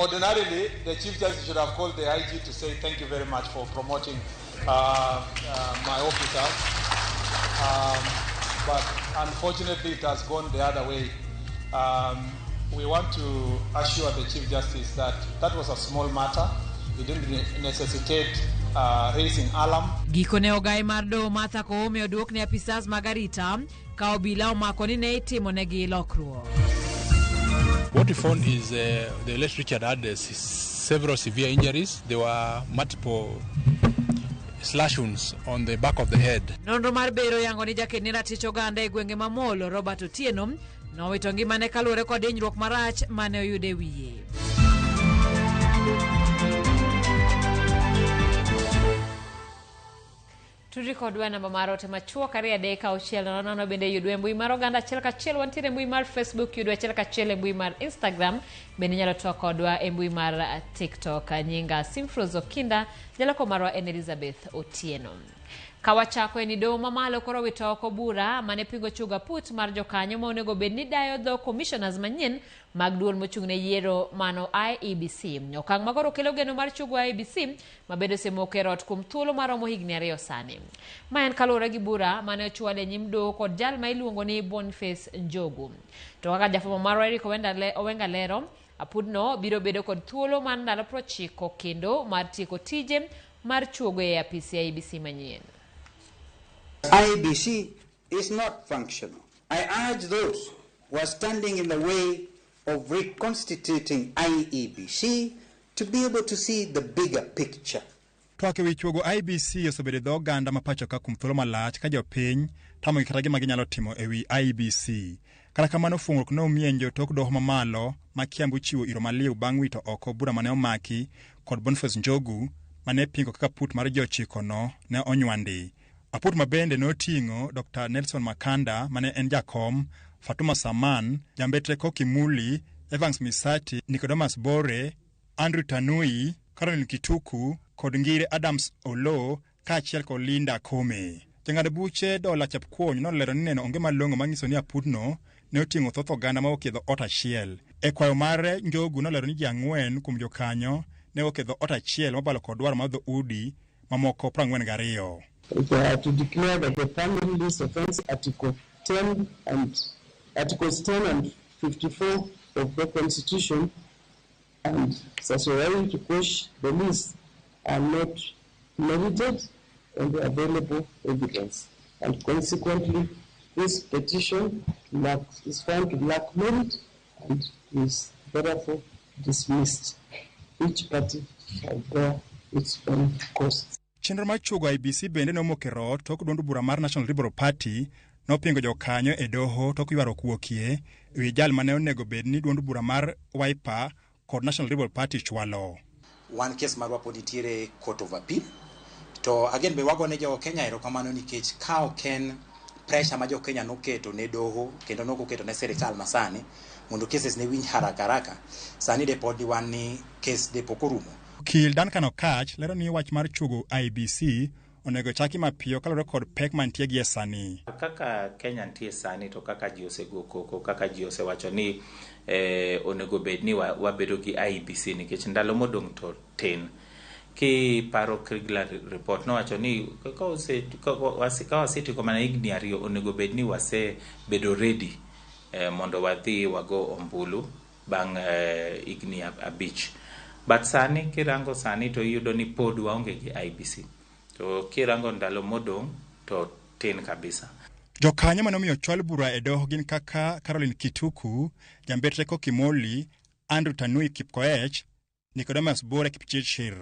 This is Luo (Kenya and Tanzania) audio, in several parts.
Ordinarily, the Chief Justice should have called the IG to say thank you very much for promoting my officers. But unfortunately, it has gone the other way. We want to assure the Chief Justice that that was a small matter. It didn't necessitate raising alarm. Gikone ogai mar do Martha Koome oduok ne apisas magarita ka obila omako ni ne itimo negi lokruok. What we found is the late Richard had several severe injuries. There were multiple slash wounds on the back of the head. Nonro mar bero yango ni jakedni ratich oganda e gwenge mamolo Robert Otieno nowito ngimane kaluwore kod hinyruok marach mane oyude wiye. Tudri kodwa namba mar ote machuok ariyo adek auchiel nono bende yudwe mbui mar oganda achiel kachiel wantiere mbui mar Facebook yudwe achiel kachiel mbui mar Instagram bende nyalo toa kodwa mbui mar TikTok nyinga Simfrozo Kinda jaloko marwa en Elizabeth Otieno. Kawachako eni doho mamalo koro wito oko bura mane pingo chuga put mar jokanyo ma onego bed ni dayo dho commissioners manyien mag duol mochung'ne yiero mano IEBC. Okang' magoro kelo geno mar chugo IEBC mabedo semokerot kuom thuolo maromo higni 2 sani. Ma en kaluwore gi bura mane ochwal e nyim doho kod jal ma iluongo ni Boniface Njogu. To kaka jafwambo marwa Eric Owenga lero, apudno biro bedo kod thuolo mar ndalo 90 kendo mar tieko tije mar chugo e apisi IEBC manyien. IEBC is not functional. I urge those who are standing in the way of reconstituting IEBC to be able to see the bigger picture. Twake wichuogo IEBC osebedo dho oganda mapacho ka kum thuolo malach ka jopiny tamo kata gima ginyalo timo ewi IEBC. Kata kamano fungruok no mienjo tok doho mamalo ma Kiambu chiwo iro maliw bang' wito oko bura mane omaki kod Boniface Njogu mane pingo kaka put mar jochiko no ne onywandi. Aput mabende noting'o Dr. Nelson Makanda mane en jakom, Fatuma Saman, Jambetre Kokimuli, Evans Misati, Nicodemus Bore, Andrew Tanui, Caroline Kituku, kod ngire Adams Olo, kaachiel kod Linda Kome. Jang'ad buche Dola Chapkwony nolero ni neno onge malong'o manyiso ni aputno ne oting'o thoth oganda ma okedho ot achiel. E kwayo mare Njogu nolero ni ji 4 kuom jokanyo ne okedho ot achiel mabalo kod dwaro mar dho udi mamoko 42. To declare that the family list offense Articles 10 and 54 of the Constitution and statutory to quash the list are not merited on the available evidence, and consequently this petition is found to lack merit and is therefore dismissed. Each party shall bear its own costs. Chenro mar chugo IEBC bende nomokero tok duond bura mar National Liberal Party nopingo jokanyo e doho tok ywaruok wuokie ewi jal mane onego bed ni duond bura mar Wiper kod National Liberal Party chwalo. One case marwa pod nitiere Court of Appeal. To again be wagone jo Kenya erokamano nikech ka oken pressure ma jo Kenya noketo ne doho kendo noketo ne serikal masani mondo cases ne winj haraka sani de pod wan ni case de pokorumo. Kil Duncan Okach lero ni wach mar chugo IEBC onego chaki mapiyo kalore kod pek mantie gi sani. Kaka Kenya nitie sani to kaka ji osego koko kaka ji osewacho ni onego bed ni wabedo gi IEBC nikech ndalo modong' to tin. Ki paro Kriegler report no wacho ni ka wasetieko mana higni 2 onego bed ni wasebedo ready mondo wadhi wago ombulu bang' higni 5. But sani kirango sani to yudo ni pod waonge gi IEBC. To kirango ndalo modong' to tin kabisa. Jokanyo manomiyo chwal bura e doho gin kaka Caroline Kituku, Jambetre Kokimoli, Andrew Tanui Kipkoech, Nicodemus Bore Kipchirchir.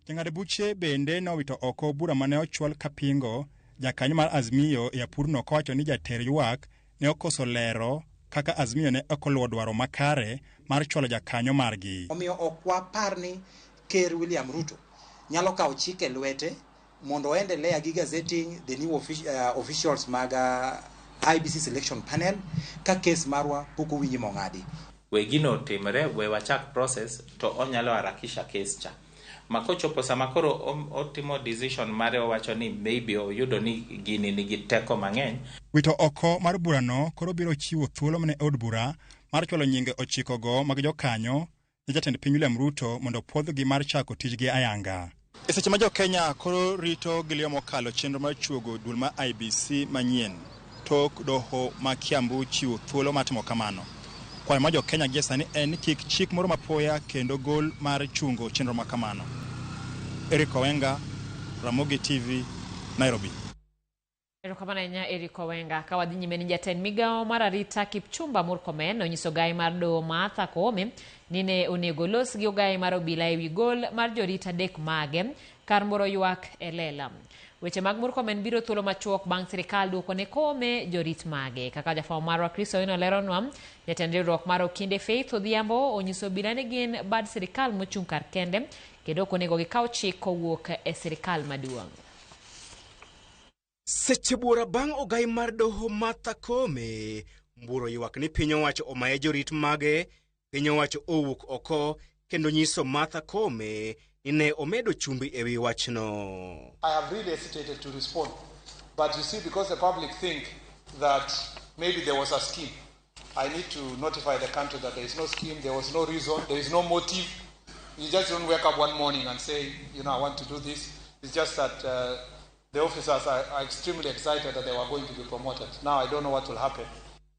Jang'ad buche bende nowito oko bura mane ochwal kapingo jakanyo mar Azimio e apurno kowacho ni jater ywak ne okoso lero kaka Azimio ne okoluwo dwaro makare mar chwalo jakanyo margi. Omiyo ok wapar ni Ker William Ruto nyalo kawo chike lwete mondo endelea gi gazetting the new officials maga IEBC selection panel ka case marwa poko winji mong'adi. Wegino timre we wachak process to onyalo harakisha case cha. Makochopo sama koro otimo decision mare owacho ni maybe oyudo ni gini nigi teko mang'eny. Wito oko mar burano koro biro chiwo thuolo mane od bura mar chwalo nyinge 9 go mag jokanyo ne jatend piny William Ruto mondo puodhgi mar chako tijgi ayanga. E seche ma jo Kenya koro rito gilio mokalo chenro mar chuogo duol ma IBC manyien tok doho ma Kiambu chiwo thuolo matimo kamano. Kwayo ma jo Kenya gie sani en kik chik moro mapoya kendo gol mar chungo chenro ma kamano. Eric Owenga, Ramogi TV, Nairobi. Erokamana Eric Owenga ka wadhi nyime ni jatend migao mar arita Kipchumba Murkomen onyiso gai mar doho Martha Koome ni ne onego los gi ogai mar obila ewi gol mar jorita dek mage kar moro ywak e lela. Weche mag Murkomen biro thuolo machuok bang' sirikal duoko ne Koome jorit mage. Kaka jafwambo marwa Kristo Owino leronwa, jatend riwruok mar Okinde Faith Odhiambo onyiso obila ni gin bad sirikal mochung' kar kende kendo ok onego gikaw chik kowuok e sirikal maduong'. Seche buora bang' ogai mar doho Martha Koome mburo ywak ni piny owacho omaye jorit mage, piny owacho owuok oko kendo nyiso Martha Koome ni ne omedo chumbi ewi wachno. I have really hesitated to respond, but you see, because the public think that maybe there was a scheme, I need to notify the country that there is no scheme, there was no reason, there is no motive. You just don't wake up one morning and say, I want to do this. It's just that the officers are extremely excited that they were going to be promoted. Now I don't know what will happen.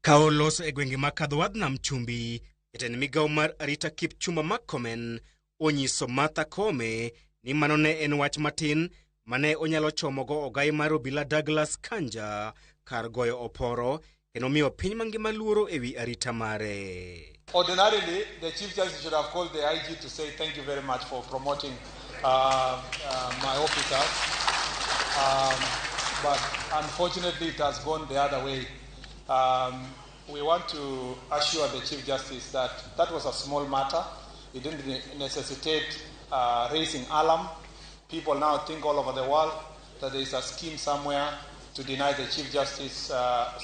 Kaolos e gwenge makadho wadnam chumbi, jatend migao mar arita Kipchumba Murkomen onyiso Martha Koome ni mano ne en wach matin mane onyalo chomogo ogai mar obila Douglas Kanja kar goyo oporo kendo miyo piny mangima luoro ewi arita mare. Ordinarily, the Chief Justice should have called the IG to say thank you very much for promoting my officers. But unfortunately, it has gone the other way. We want to assure the Chief Justice that that was a small matter. It didn't necessitate raising alarm. People now think all over the world that there is a scheme somewhere to deny the Chief Justice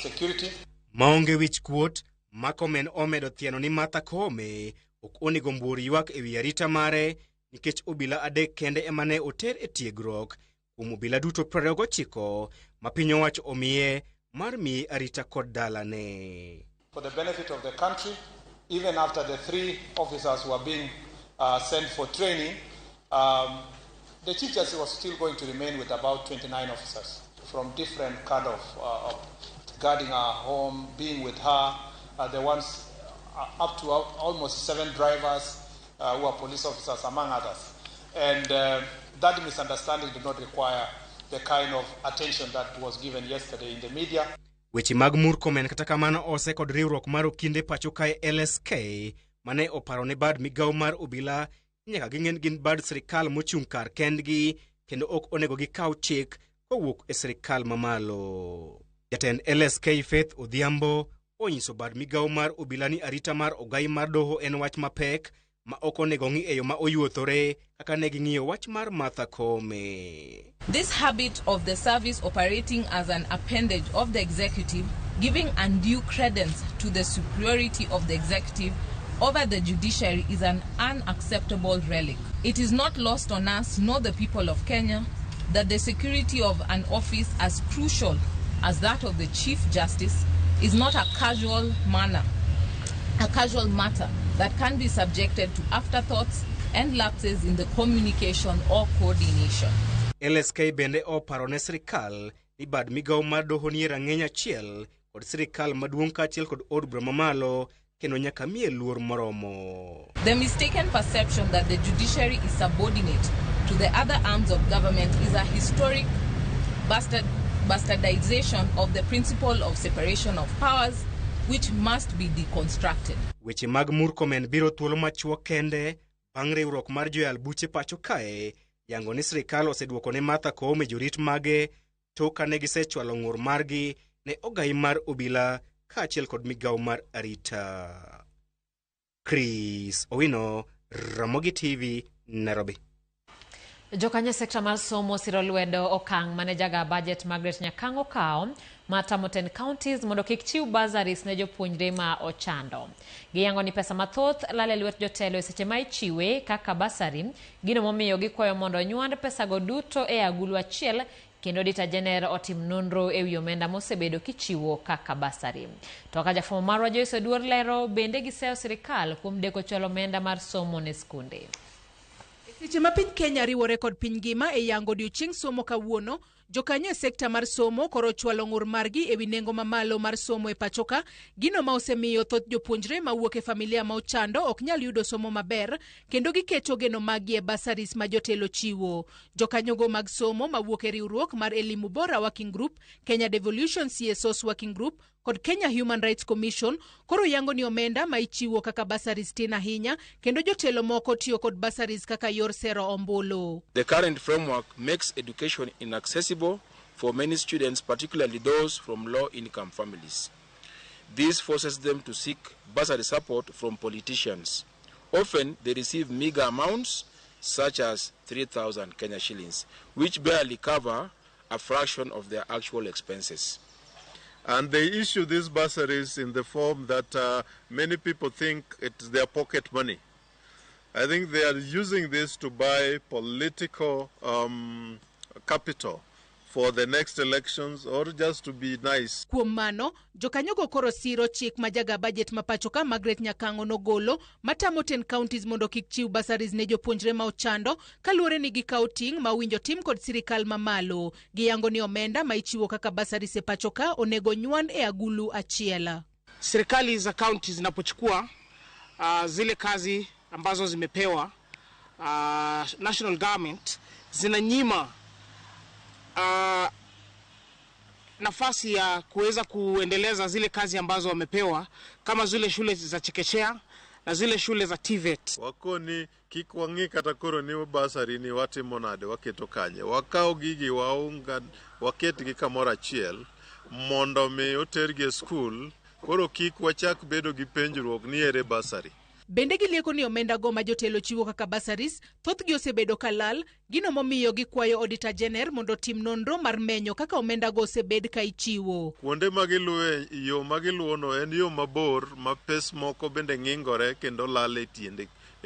security. Maonge wich kuot, Murkomen omedo thieno ni Martha Koome ok onego mbur ywak ewi arita mare nikech obila adek kende emane oter e tiegruok kuom obila duto 29 ma piny owacho omiye mar miye arita kod dalane. For the benefit of the country, even after the 3 officers were being sent for training, the Chief Justice was still going to remain with about 29 officers from different kind of guarding her home, being with her, the ones up to almost 7 drivers who are police officers, among others. And that misunderstanding did not require the kind of attention that was given yesterday in the media. Weche mag Murkomen kata kamano ose kod riwruok mar Okinde pacho kae LSK mane oparo ne bad migao mar obila nyaka ging'en gin bad sirikal mochung' kar kendgi kendo ok onego gikaw chik kowuok e sirikal mamalo. Jatend LSK Faith Odhiambo onyiso bad migao mar obila ni arita mar ogai mar doho en wach mapek ma ok onego ng'i e yo ma oyuothore kaka ne ging'iyo wach mar Martha Koome. This habit of the service operating as an appendage of the executive, giving undue credence to the superiority of the executive over the judiciary is an unacceptable relic. It is not lost on us nor the people of Kenya that the security of an office as crucial as that of the Chief Justice is not a casual matter that can be subjected to afterthoughts and lapses in the communication or coordination. LSK bende oparo ne sirikal ni bad migao mar doho ni rang'eny achiel kod sirikal maduong' kaachiel kod od bura mamalo kendo nyaka miye luor moromo. The mistaken perception that the judiciary is subordinate to the other arms of government is a historic bastardization of the principle of separation of powers, which must be deconstructed. Weche mag Murkomen biro thuolo machuok kende bang' riwruok mar joyal buche pacho kae yango ni sirikal oseduoko ne Martha Koome jorit mage tok kane gisechwalo ng'ur margi ne ogai mar obila kaachiel kod migao mar arita. Chris Owino, Ramogi TV, Nairobi. Jokanya sekta mar somo siro lwedo okang' manejaga budget Margaret Nyakang okawo matamo 10 counties mondo kik chiw bursaries ne jopuonjre ma ochando. Giyango ni pesa mathoth lale lwet jotelo seche ma ichiwe kaka bursary, gino momiyo gikwayo mondo nywand pesa go duto e agulu achiel kendo Auditor General otim nonro e wi omenda mosebedo kichiwo kaka bursary. To ka jafwambo marwa Joyce Oduor lero bende giseyo sirikal kuom deko chwalo omenda mar somo ne skunde. Seche ma piny Kenya riwore kod piny ngima e yango odiochieng' somo kawuono, jokanyo e sekta mar somo koro chwalo ng'ur margi e wi nengo mamalo mar somo e pachoka, gino ma osemiyo thoth jopuonjre mawuok e familia ma ochando ok nyal yudo somo maber, kendo giketo geno magi e bursaries ma jotelo chiwo. Jokanyogo mag somo mawuok e riwruok mar Elimu Bora Working Group, Kenya Devolution CSOs Working Group kod Kenya Human Rights Commission koro yango ni omenda ma ichiwo kaka bursaries tin ahinya, kendo jotelo moko tiyo kod bursaries kaka yor sero ombulu. The current framework makes education inaccessible for many students, particularly those from low-income families. This forces them to seek bursary support from politicians. Often, they receive meager amounts, such as 3,000 Kenya shillings, which barely cover a fraction of their actual expenses. And they issue these bursaries in the form that many people think it's their pocket money. I think they are using this to buy political capital for the next elections or just to be nice. Kuom mano, jokanyogo koro siro chik ma jaga budget ma pachoka Margaret Nyakango nogolo matamo 10 counties mondo kik chiw bursaries ne jopuonjre ma ochando kaluwore ni gikawo ting' ma winjo tim kod sirikal mamalo. Giyango ni omenda ma ichiwo kaka bursaries e pachoka onego nywan e agulu achiel. Serikali za counties zinapochukua zile kazi ambazo zimepewa national government zinanyima nafasi ya kuweza kuendeleza zile kazi ambazo wamepewa kama zile shule za chekechea na zile shule za TVET. Wakoni kikwangi katakoro ni bursary ni watimo nade waketo kanye. Wakao gigi waunga waketgi kamoro achiel mondo mi otergi school koro kik wachak bedo gi penjruok ni ere bursary. Bende gilieko ni omenda go ma jotelo chiwo kaka bursaries thothgi osebedo kalal, gino momiyo gikwayo Auditor General mondo tim nonro mar menyo kaka omenda go osebed ka ichiwo. Kuonde magiluwe yo magiluwono en yo mabor ma pes moko bende ng'ingore kendo lal e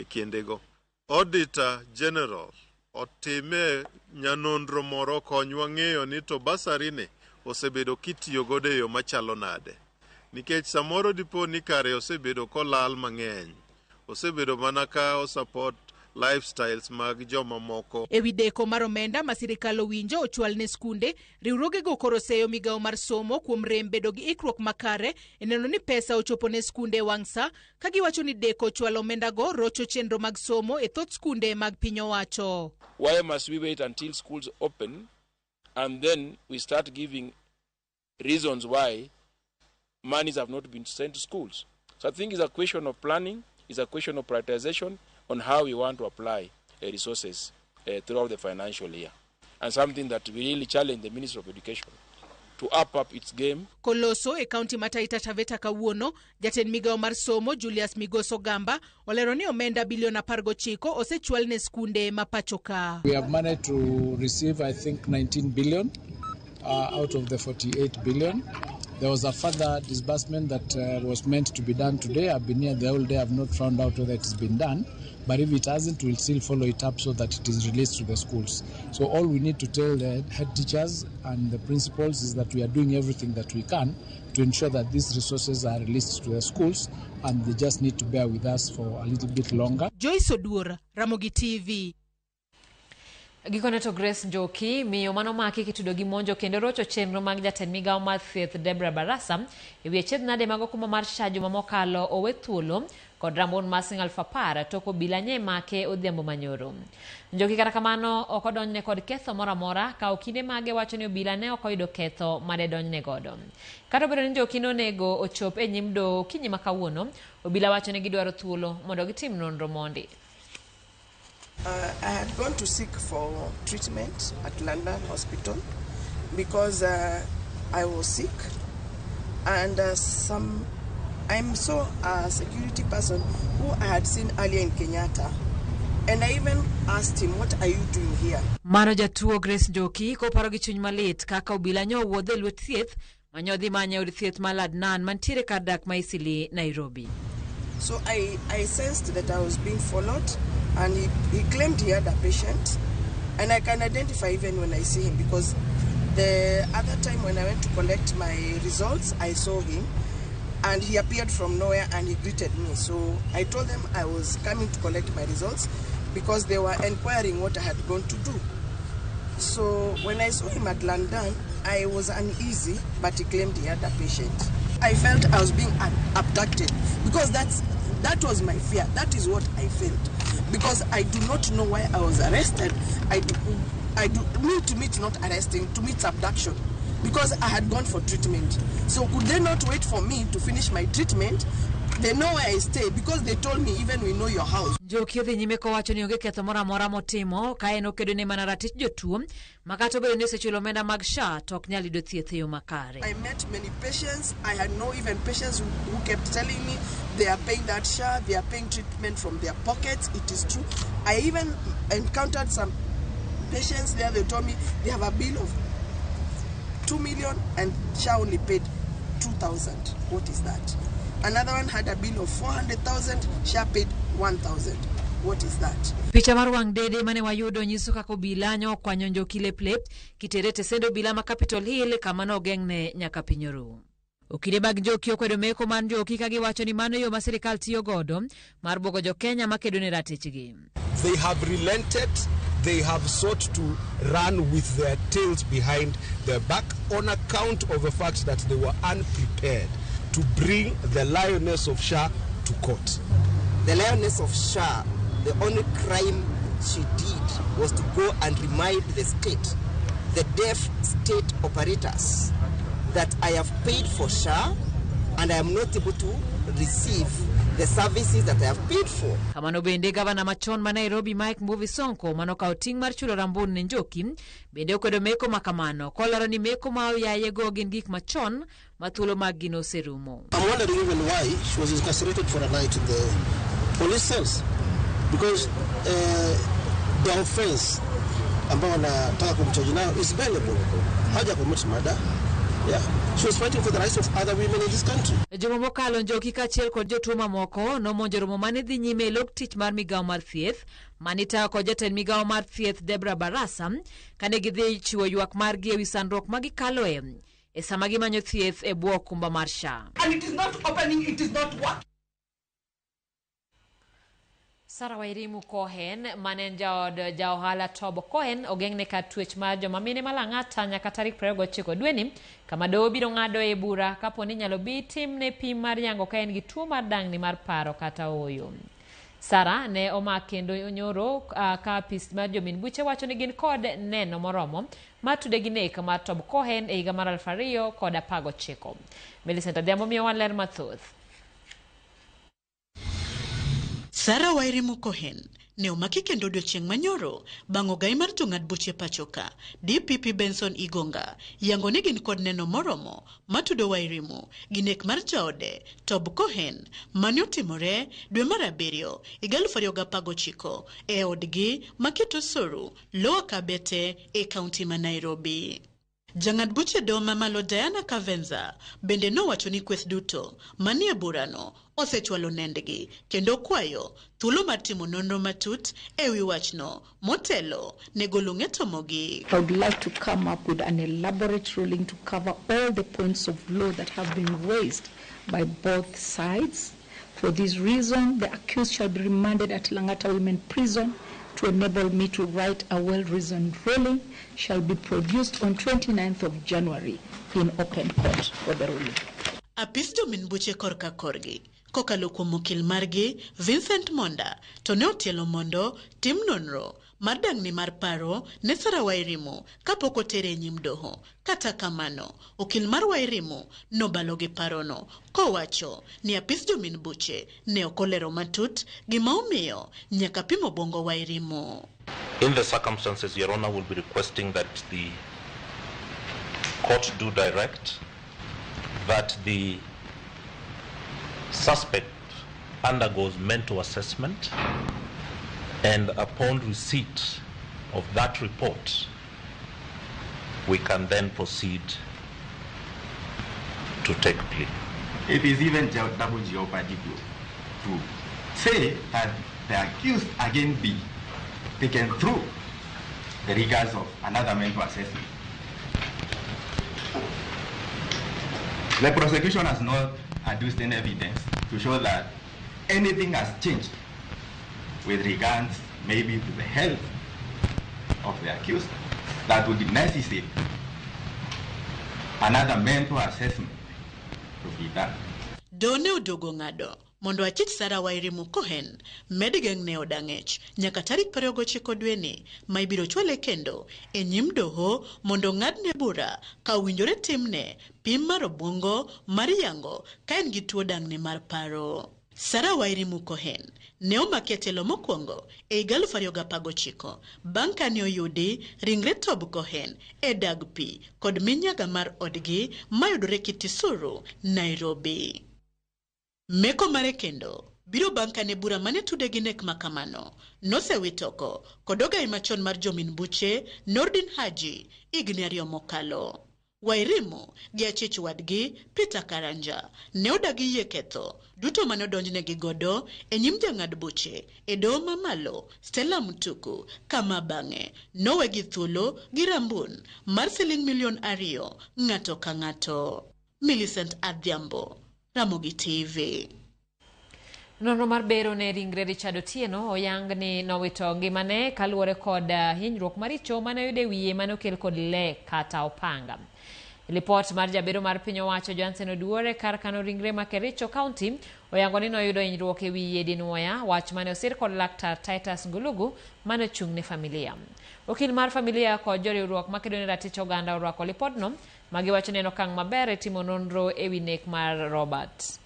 kindego. Auditor General otime nyanonro moro konywa ng'eyo ni to bursary ni osebedo kitiyo godo e yo machalo nade. Nikech samoro dipo ni kare osebedo kolal mang'eny. Osebedo mana ka o support lifestyles mag joma moko. E wi deko mar omenda ma sirikal owinjo ochwal ne skunde, riwruoge go koro seyo migawo mar somo kuom rem bedo gi ikruok makare e neno ni pesa ochopo ne skunde wang' sa, ka giwacho ni deko chwalo omenda go rocho chenro mag somo e thoth skunde mag piny owacho. Why must we wait until schools open and then we start giving reasons why monies have not been sent to schools? So I think it's a question of planning, it's a question of prioritization on how we want to apply resources throughout the financial year. And something that we really challenge the Ministry of Education to up its game. Koloso e kaunti ma Taita Taveta kawuono, jatend migawo mar somo Julius Migoso Gamba olero ni omenda bilion 19 osechwal ne skunde ma pachoka. We have managed to receive, I think, 19 billion out of the 48 billion. There was a further disbursement that was meant to be done today. I've been here the whole day. I've not found out whether it's been done. But if it hasn't, we'll still follow it up so that it is released to the schools. So all we need to tell the head teachers and the principals is that we are doing everything that we can to ensure that these resources are released to the schools, and they just need to bear with us for a little bit longer. Joyce Oduor, Ramogi TV. Gikone to Grace Njoki, miyo manomaki kitudo gi monjo kendo rocho chenro mag jatend migawo mar thieth Deborah Barasa e wi achiedh nade mag okuma mar shajo mamokalo owe thuolo kod rambon masing alfapara toko bilanye make odhiambo manyoro. Njoki kata kamano ok odonjne kod ketho moro amora ka okinde mage wacho ni obila ne ok oyudo ketho made donjne godo. Kata obedo ni Njoki nonego ochop e nyim doho kinyi ma kawuono, obila wacho ni gidwaro thuolo mondo gitim nonro mondi. I had gone to seek for treatment at London Hospital because I was sick, and I'm a security person who I had seen earlier in Kenyatta, and I even asked him, "What are you doing here?" Mano jatuo Grace Njoki ko paro gi chuny malit kaka obila nyo wuodhe lwet thieth manyodhi manye od thieth maladnan mantiere kar dak Maisili, Nairobi. So I sensed that I was being followed, and he claimed he had a patient, And I can identify even when I see him, because the other time when I went to collect my results, I saw him and he appeared from nowhere and he greeted me. So I told them I was coming to collect my results because they were inquiring what I had gone to do. So when I saw him at London, I was uneasy, but he claimed he had a patient. I felt I was being abducted because that was my fear. That is what I felt, because I do not know why I was arrested. To me it's not arresting, to me it's abduction, because I had gone for treatment. So could they not wait for me to finish my treatment? They know where I stay because they told me even we know your house. Joki odhi nyime kowacho ni onge ketho moro amora motimo ka en okedo ne mana ratich jotuo makato bedo ni osechulo omenda mag SHA to ok nyal yudo thieth e yo makare. I met many patients. I had no even patients who kept telling me they are paying that SHA, they are paying treatment from their pockets. It is true. I even encountered some patients there. They told me they have a bill of 2 million and SHA only paid 2,000. What is that? Another one had a bill of 400,000, SHA paid 1,000. What is that? Picha mar wang dede mane wayudo nyiso kako obila nyo kwanyo Njoki Leple kiterete sendo obila ma Capitol Hill kama no geng'ne nyaka pinyoru. Okide bag Njoki okwedo meko mar Njoki ka giwacho ni mano yo ma sirikal tiyo godo mar bogo jo Kenya makedo ne ratichgi. They have relented. They have sought to run with their tails behind their back on account of the fact that they were unprepared to bring the lioness of SHA to court. The lioness of SHA, the only crime she did was to go and remind the state, the deaf state operators, that I have paid for SHA and I am not able to receive the services that I have paid for. Kamano bende gavana machon ma Nairobi Mike Mbuvi Sonko manokawo ting mar chulo rambun ne Njoki bende okwedo meko makamano kolaro ni meko ma oyaye go gin gik machon mathuolo mag gino serumo. I'm wondering even why she was incarcerated for a night in the police cells, because the offense ambao wanataka kumcharge nayo is bailable. Haja commit murder. Yeah. She was fighting for the rights of other women in this country. Juma mokalo Njoki kachiel kod jotuo mamoko nomonjo romo mane dhi nyime lok tich mar migawo mar thieth manita kod jatend migawo mar thieth Debra Barasa kane gidhi chiwo ywak margi ewi sandruok ma gikaloe e sama gimanyo thieth e bwo okumba mar SHA. And it is not opening, it is not working. Sara Wairimu Cohen, manen jaohala Tobo Cohen, ogeng'ne ka twech mar joma mine malang'ata nyaka tarik 29 dweni, kama doho biro ng'ado e bura kapo ni nyalo bi timne pim mar yango ka en gi tuo mar dang'ni mar paro kata oyo. Sara ne omak kendo nyoro ka apis mar jomin buche wacho ni gin kod neno moromo matude gi nek mar Tobo Cohen e higa mar 2019. Millicent Adhiambo miyo wan ler mathoth. Sara Wairimu Cohen ne omaki kendo odiochieng' manyoro bang' ogai mar jong'ad buche pachoka DPP Benson Igonga yango ni gin kod neno moromo matudo Wairimu gi nek mar jaode Tobo Cohen mane otimore dwe mar 7 2019 e odgi maketo Soru Lower Kabete e kaunti ma Nairobi. Jang'ad buche doho mamalo Diana Kavenza bende nowacho ni kweth duto manie burano osechwalo nendgi kendo kwayo thuolo mar timo nonro matut ewi wachno motelo ne golo ng'eto mogik. I would like to come up with an elaborate ruling to cover all the points of law that have been raised by both sides. For this reason, the accused shall be remanded at Langata Women Prison to enable me to write a well-reasoned ruling shall be produced on 29th of January in open court for the ruling. Apis jomin buche korka korgi kokalo kuom okil margi Vincent Monda to ne otielo mondo tim nonro mar dang'ni mar paro ne Sara Wairimu kapok otere nyim doho. Kata kamano, okil mar Wairimu nobalo gi parono kowacho ni apis jomin buche ne okolero matut gima omiyo nyaka pimo bongo Wairimu. In the circumstances, Your Honor will be requesting that the court do direct that the suspect undergoes mental assessment, and upon receipt of that report, we can then proceed to take plea. It is even double jeopardy to say that the accused again be taken through the rigors of another mental assessment. The prosecution has not adduced any evidence to show that anything has changed with regards maybe to the health of the accused that would necessitate another mental assessment to be done. Done udogo ng'ado mondo achich Sarah Wairimu Cohen medigeng ne odang'ech nyaka tarik 29 dweni ma ibiro chwale kendo e nyim doho mondo ng'adne bura ka winjore timne pim mar obwongo mar yango ka en gi tuo dang'ne mar paro. Sarah Wairimu Cohen ne omaki e telo mokwongo e 2019 bang' kane oyudi ringre Tob Cohen e dag pi kod minyaga mar odgi mayudore Kitisuru, Nairobi. Meko mare kendo biro bang' kane bura mane tude gi nek makamano nosewitoko kod ogai machon mar jomin buche Nordin Haji higni 2 mokalo. Wairimu gi achich wadgi Peter Karanja ne odagi yie ketho duto mane odonjnegi godo e nyim jang'ad buche e doho mamalo Stella Mutuku kama bang'e nowegi thuolo gi rambun mar $2 million ng'ato ka ng'ato. Millicent Adhiambo, Ramogi TV. Nonro mar bero ne ringre Richard Otieno oyang ni nowito ngimane kaluwore kod hinyruok maricho mane oyude wiye mane okel kod le kata opanga. Report mar jabero mar piny owacho Johnson Oduore kar kano ringre ma Kericho County oyango ni noyudo hinyruok e wiye dinwoya, wach mane osir kod laktar Titus Ngulugu mane ochung' ne familia. Okil mar familia kod joriwruok makedo ne ratich oganda orwako lipodno magiwacho ni en okang' maber e timo nonro e wi nek mar Robert.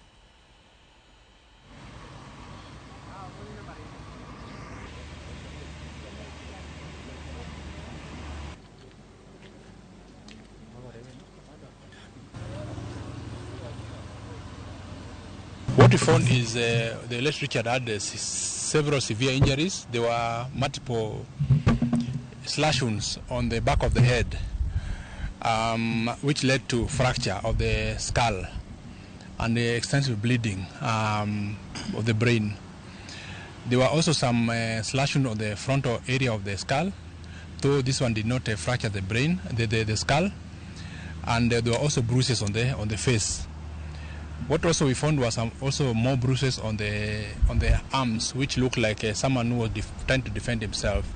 What we found is the late Richard had several severe injuries. There were multiple slash wounds on the back of the head, which led to fracture of the skull and the extensive bleeding of the brain. There were also some slash wounds on the frontal area of the skull, though this one did not fracture the brain, the skull, and there were also bruises on the face. What also we found was also more bruises on the arms, which looked like someone who was trying to defend himself.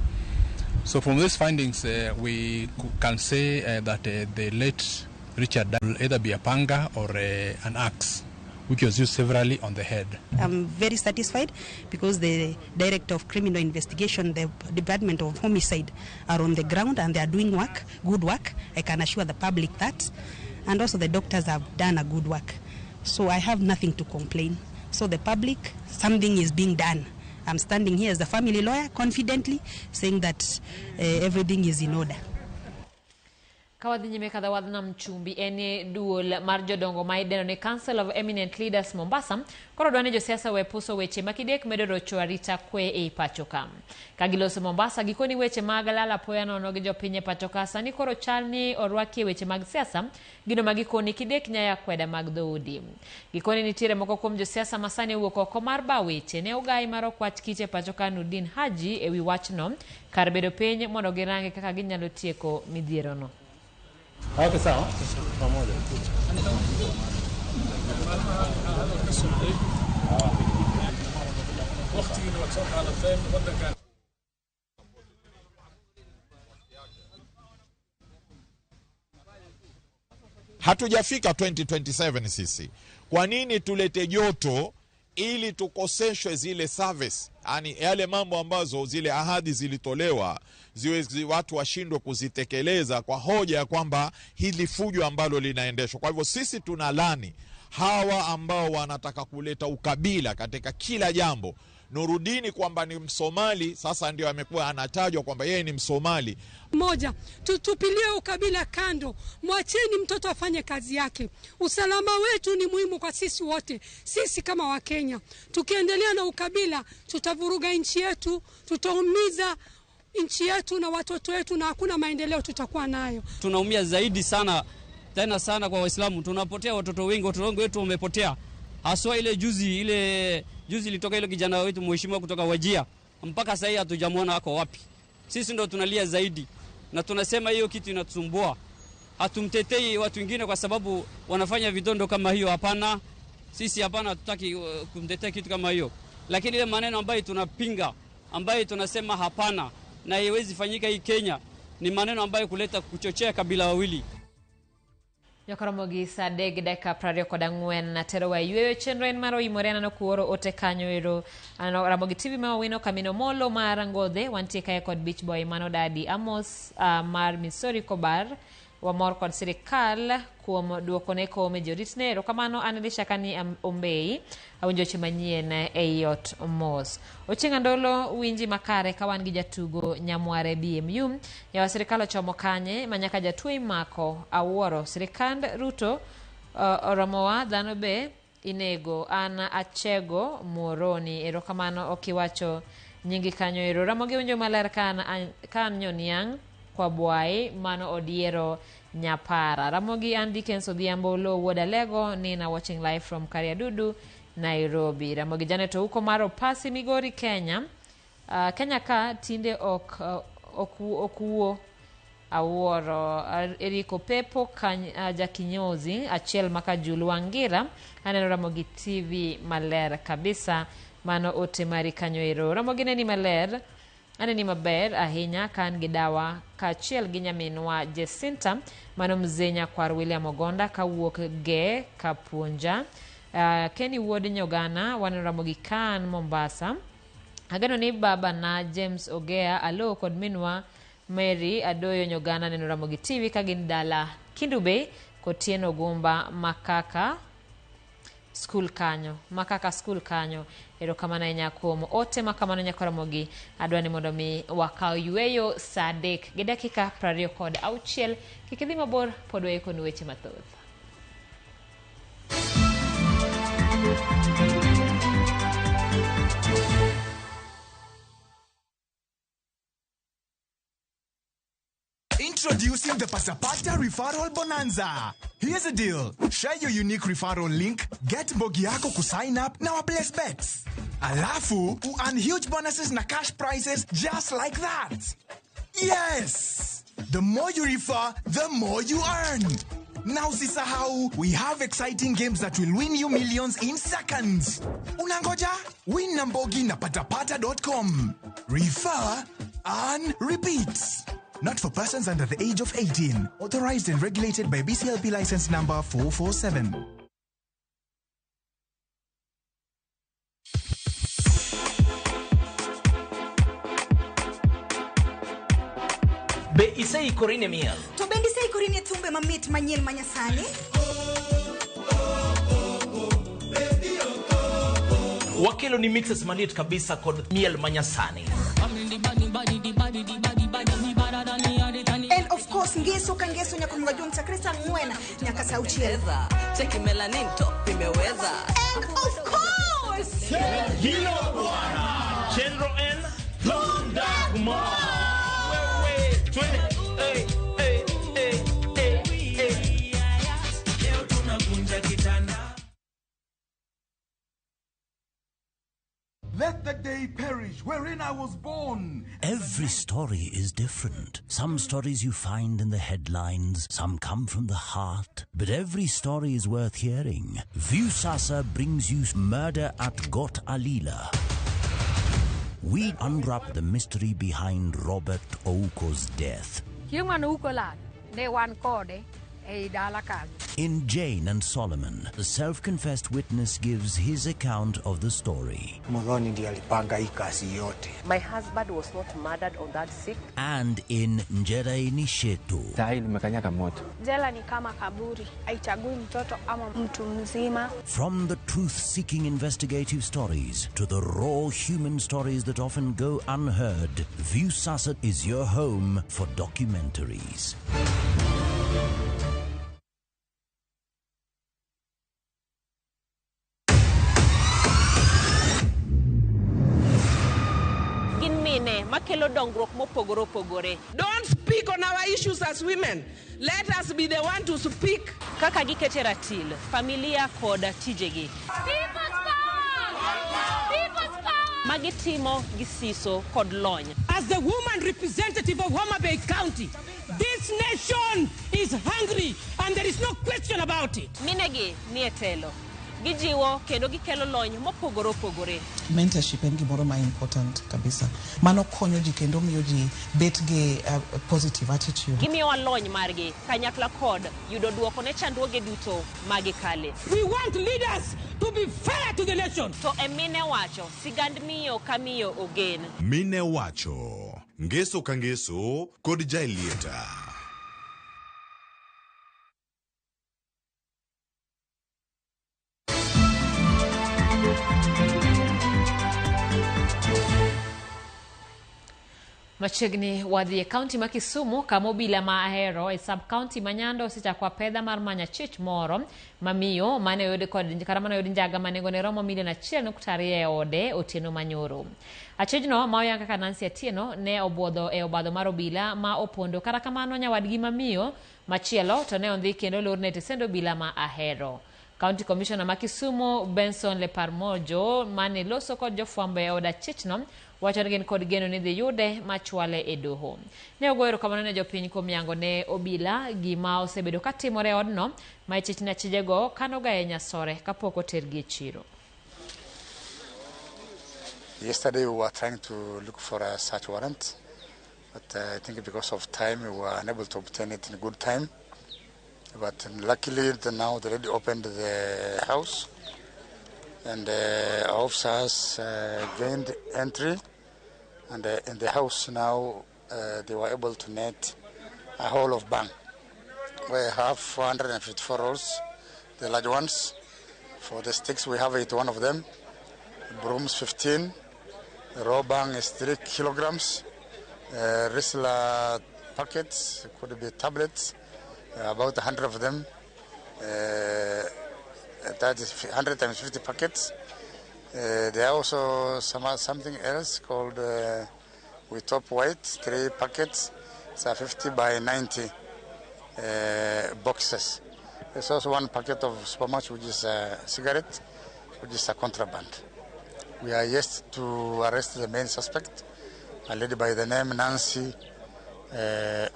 So from these findings, we can say that the late Richard will either be a panga or an axe, which was used severally on the head. I'm very satisfied because the Director of Criminal Investigation, the Department of Homicide, are on the ground and they are doing work, good work. I can assure the public that. And also the doctors have done a good work. So I have nothing to complain. So the public, something is being done. I'm standing here as the family lawyer confidently saying that everything is in order. Kawadhi nyime kadha wadhna mchumbi ene duol mar jodongo ma ideno ni Council of Eminent Leaders Mombasa koro dwane josiasa wepuso weche makidek medo rocho arita kwe e pachoka. Kagiloso Mombasa gikoni weche mag lala poya nono gi jopiny e pachoka sani koro chalni orwaki weche mag siasa gino magikoni kidek nyaya kweda mag dhoudi. Gikoni nitiere moko kuom josiasa masani wuok oko mar ba weche ne ogai mar okwach kiche pachoka Nordin Haji ewi wachno kar bedo piny mondo girange kaka ginyalo tieko midhiero no. Okay, sawa. Pamoja. Hatujafika 2027 sisi. Kwa nini tulete joto ili tukoseshwe zile service? Yani yale mambo ambazo zile ahadi zilitolewa ziwe watu washindwe kuzitekeleza kwa hoja ya kwamba hili fujo ambalo linaendeshwa. Kwa hivyo sisi tunalani hawa ambao wanataka kuleta ukabila katika kila jambo. Nurudini kwamba ni Msomali, sasa ndio amekuwa anatajwa kwamba yeye ni Msomali. Moja, tutupilie ukabila kando, mwacheni mtoto afanye kazi yake. Usalama wetu ni muhimu kwa sisi wote, sisi kama Wakenya. Tukiendelea na ukabila, tutavuruga nchi yetu, tutaumiza nchi yetu na watoto wetu na hakuna maendeleo tutakuwa nayo. Tunaumia zaidi sana, tena sana kwa Waislamu. Tunapotea watoto wengi, watoto wengi wetu wamepotea. Haswa ile juzi litoka ile kijana wetu mheshimiwa kutoka Wajia. Mpaka sasa hatujamwona wako wapi. Sisi ndo tunalia zaidi. na tunasema hiyo kitu inatusumbua. Hatumtetei watu wengine kwa sababu wanafanya vidondo kama hiyo, hapana. Sisi hapana, hatutaki kumtetea kitu kama hiyo. Lakini ile maneno ambayo tunapinga, ambayo tunasema hapana na haiwezi fanyika hii Kenya, ni maneno ambayo kuleta kuchochea kabila wawili. Ramogi sadeg deka prario kodangwen na tero wa yueyo chenro en maro imoriana no kuoro ote kanyo ero Ramogi TV ma wino kamino molo marangode wantie kaya kod beach boy mano dadi Amos mar Missouri Kobar wa mor kod sirikal kuom duokone ko mejoritne ero kamano anedisha kani ombei awinjoche manyien eyot mos ochinga ndolo winji makare kawan gi jatugo nyamware BMU ya sirikal ochomo kanye manyaka jatui mako awuoro sirikand Ruto Oromowa dhano be inego ana achego moroni ero kamano okiwacho nyingi kanyo ero Ramogi winjo maler kan nyoniang kwa bwai mano odiero nyapara. Ramogi Andy Kenso Dhiambo Lo Wodalego Nina watching live from Kariadudu Nairobi. Ramogi Janeto huko Maro Pasi Migori Kenya. Kenya ka tinde okuo awuoro Eriko Pepo Jakinyozi achiel makajulu Wangira aneno Ramogi TV maler kabisa mano ote mari kanyo ero. Ramogi neni maler aneni maber ahinya kan gidawa kachiel gi nyaminwa Jacinta mano mzenya kwar William Ogonda kawuok ge Kapunja Kenny Wood Nyogana wan Ramogi kan Mombasa agano ni baba na James Ogea alo kod minwa Mary Adoyo Nyogana neno Ramogi TV kagin dala Kindube Kotieno Gumba Makaka school kanyo ero kamana nyakomo ote makamana nyakaramogi adwani mondo mi wakao yueyo sadek gi dakika 20 kod auchiel kikidhi mabor podwa eko ni weche mathoth. Introducing the Pasapata Referral Bonanza. Here's the deal. Share your unique referral link, get Mbogi yako ku sign up na place bets. Alafu, earn huge bonuses na cash prizes just like that. Yes! The more you refer, the more you earn. Now sisahau, we have exciting games that will win you millions in seconds. Unangoja? Win na Mbogi na patapata.com. Refer, earn, repeat. Not for persons under the age of 18. Authorized and regulated by BCLP license number 447. Be isei korine miel. To bendi sei korine thumbe mamit manyien manyasani. Wakelo ni mixes malit kabisa kod miel manyasani. And of course ngeso kangeso nyakumwa Jonta Krista Ngwena nyaka sauchieza. Cheki melanin top imeweza. And of course Hilo bwana. Chenro en Thundagma. Wewe twende. Leo tunakunja kitanda. Let the day perish wherein I was born. Every story is different. Some stories you find in the headlines, some come from the heart, but every story is worth hearing. Viusasa brings you Murder at Got Alila. We unwrap the mystery behind Robert Ouko's death. In Jane and Solomon, the self-confessed witness gives his account of the story. My husband was not murdered on that sick. And in Njera Nishetu, Jela ni kama kaburi, haichagui mtoto ama mtu mzima. from the truth-seeking investigative stories to the raw human stories that often go unheard, Viusasa is your home for documentaries. Don't speak on our issues as women. Let us be the one to speak. Kaka gikete ratil, familia koda tijegi. People's power! People's power! magitimo gisiso kod lony. As the woman representative of Homa Bay County, this nation is hungry and there is no question about it. Minegi nie telo. Gijiwo kendo gikelo lony mopogore opogore. Mentorship en gimoro ma important kabisa. Mano konyo ji kendo miyo ji bet gi positive attitude. Gimiyo lony margi kanyakla kod yudo duoko ne chandruoge duto magikale. We want leaders to be fair to the nation. To emine wacho sigand miyo kamiyo ogen. Mine wacho ngeso ka ngeso kod jailieta. Machiegni wadhi e kaunti ma Kisumu kama obila ma Ahero e sub county Manyando osechako pedha mar manya chich moro mamiyo mane oyud kod karama oyud njaga manengo ne romo milion 1.2 e ode otieno manyoro. Achijno ma oyanga kaka Nancy Atieno ne obwodho e obadho mar obila ma opondo kata kamano nyawadgi mamiyo machielo to ne ondhi kendo lorne tesendo obila ma Ahero. County Commissioner ma Kisumu Benson Leparmojo mane loso kod jofwambo e oda chichno wacho ni gin kod geno ni dhi yude machwale e doho. Ne ogoero kamano ne jopiny kuom yango ne obila gima osebedo katimore odno ma chichna chijego kanoga e nyasore kapok otergi e chiro. Yesterday we were trying to look for a search warrant, but I think because of time we were unable to obtain it in good time. But luckily now they already opened the house and our officers gained entry, and in the house now they were able to net a haul of bang. We have 454 rolls, the large ones. For the sticks we have 81 of them, brooms 15, raw bang is 3 kilograms, Risla packets, could be tablets, about 100 of them. That is 100 times 50 packets. There are also something else called with top white, 3 packets. It's 50 by 90 boxes. There's also 1 packet of Supermatch, which is a cigarette, which is a contraband. We are yet to arrest the main suspect, a lady by the name Nancy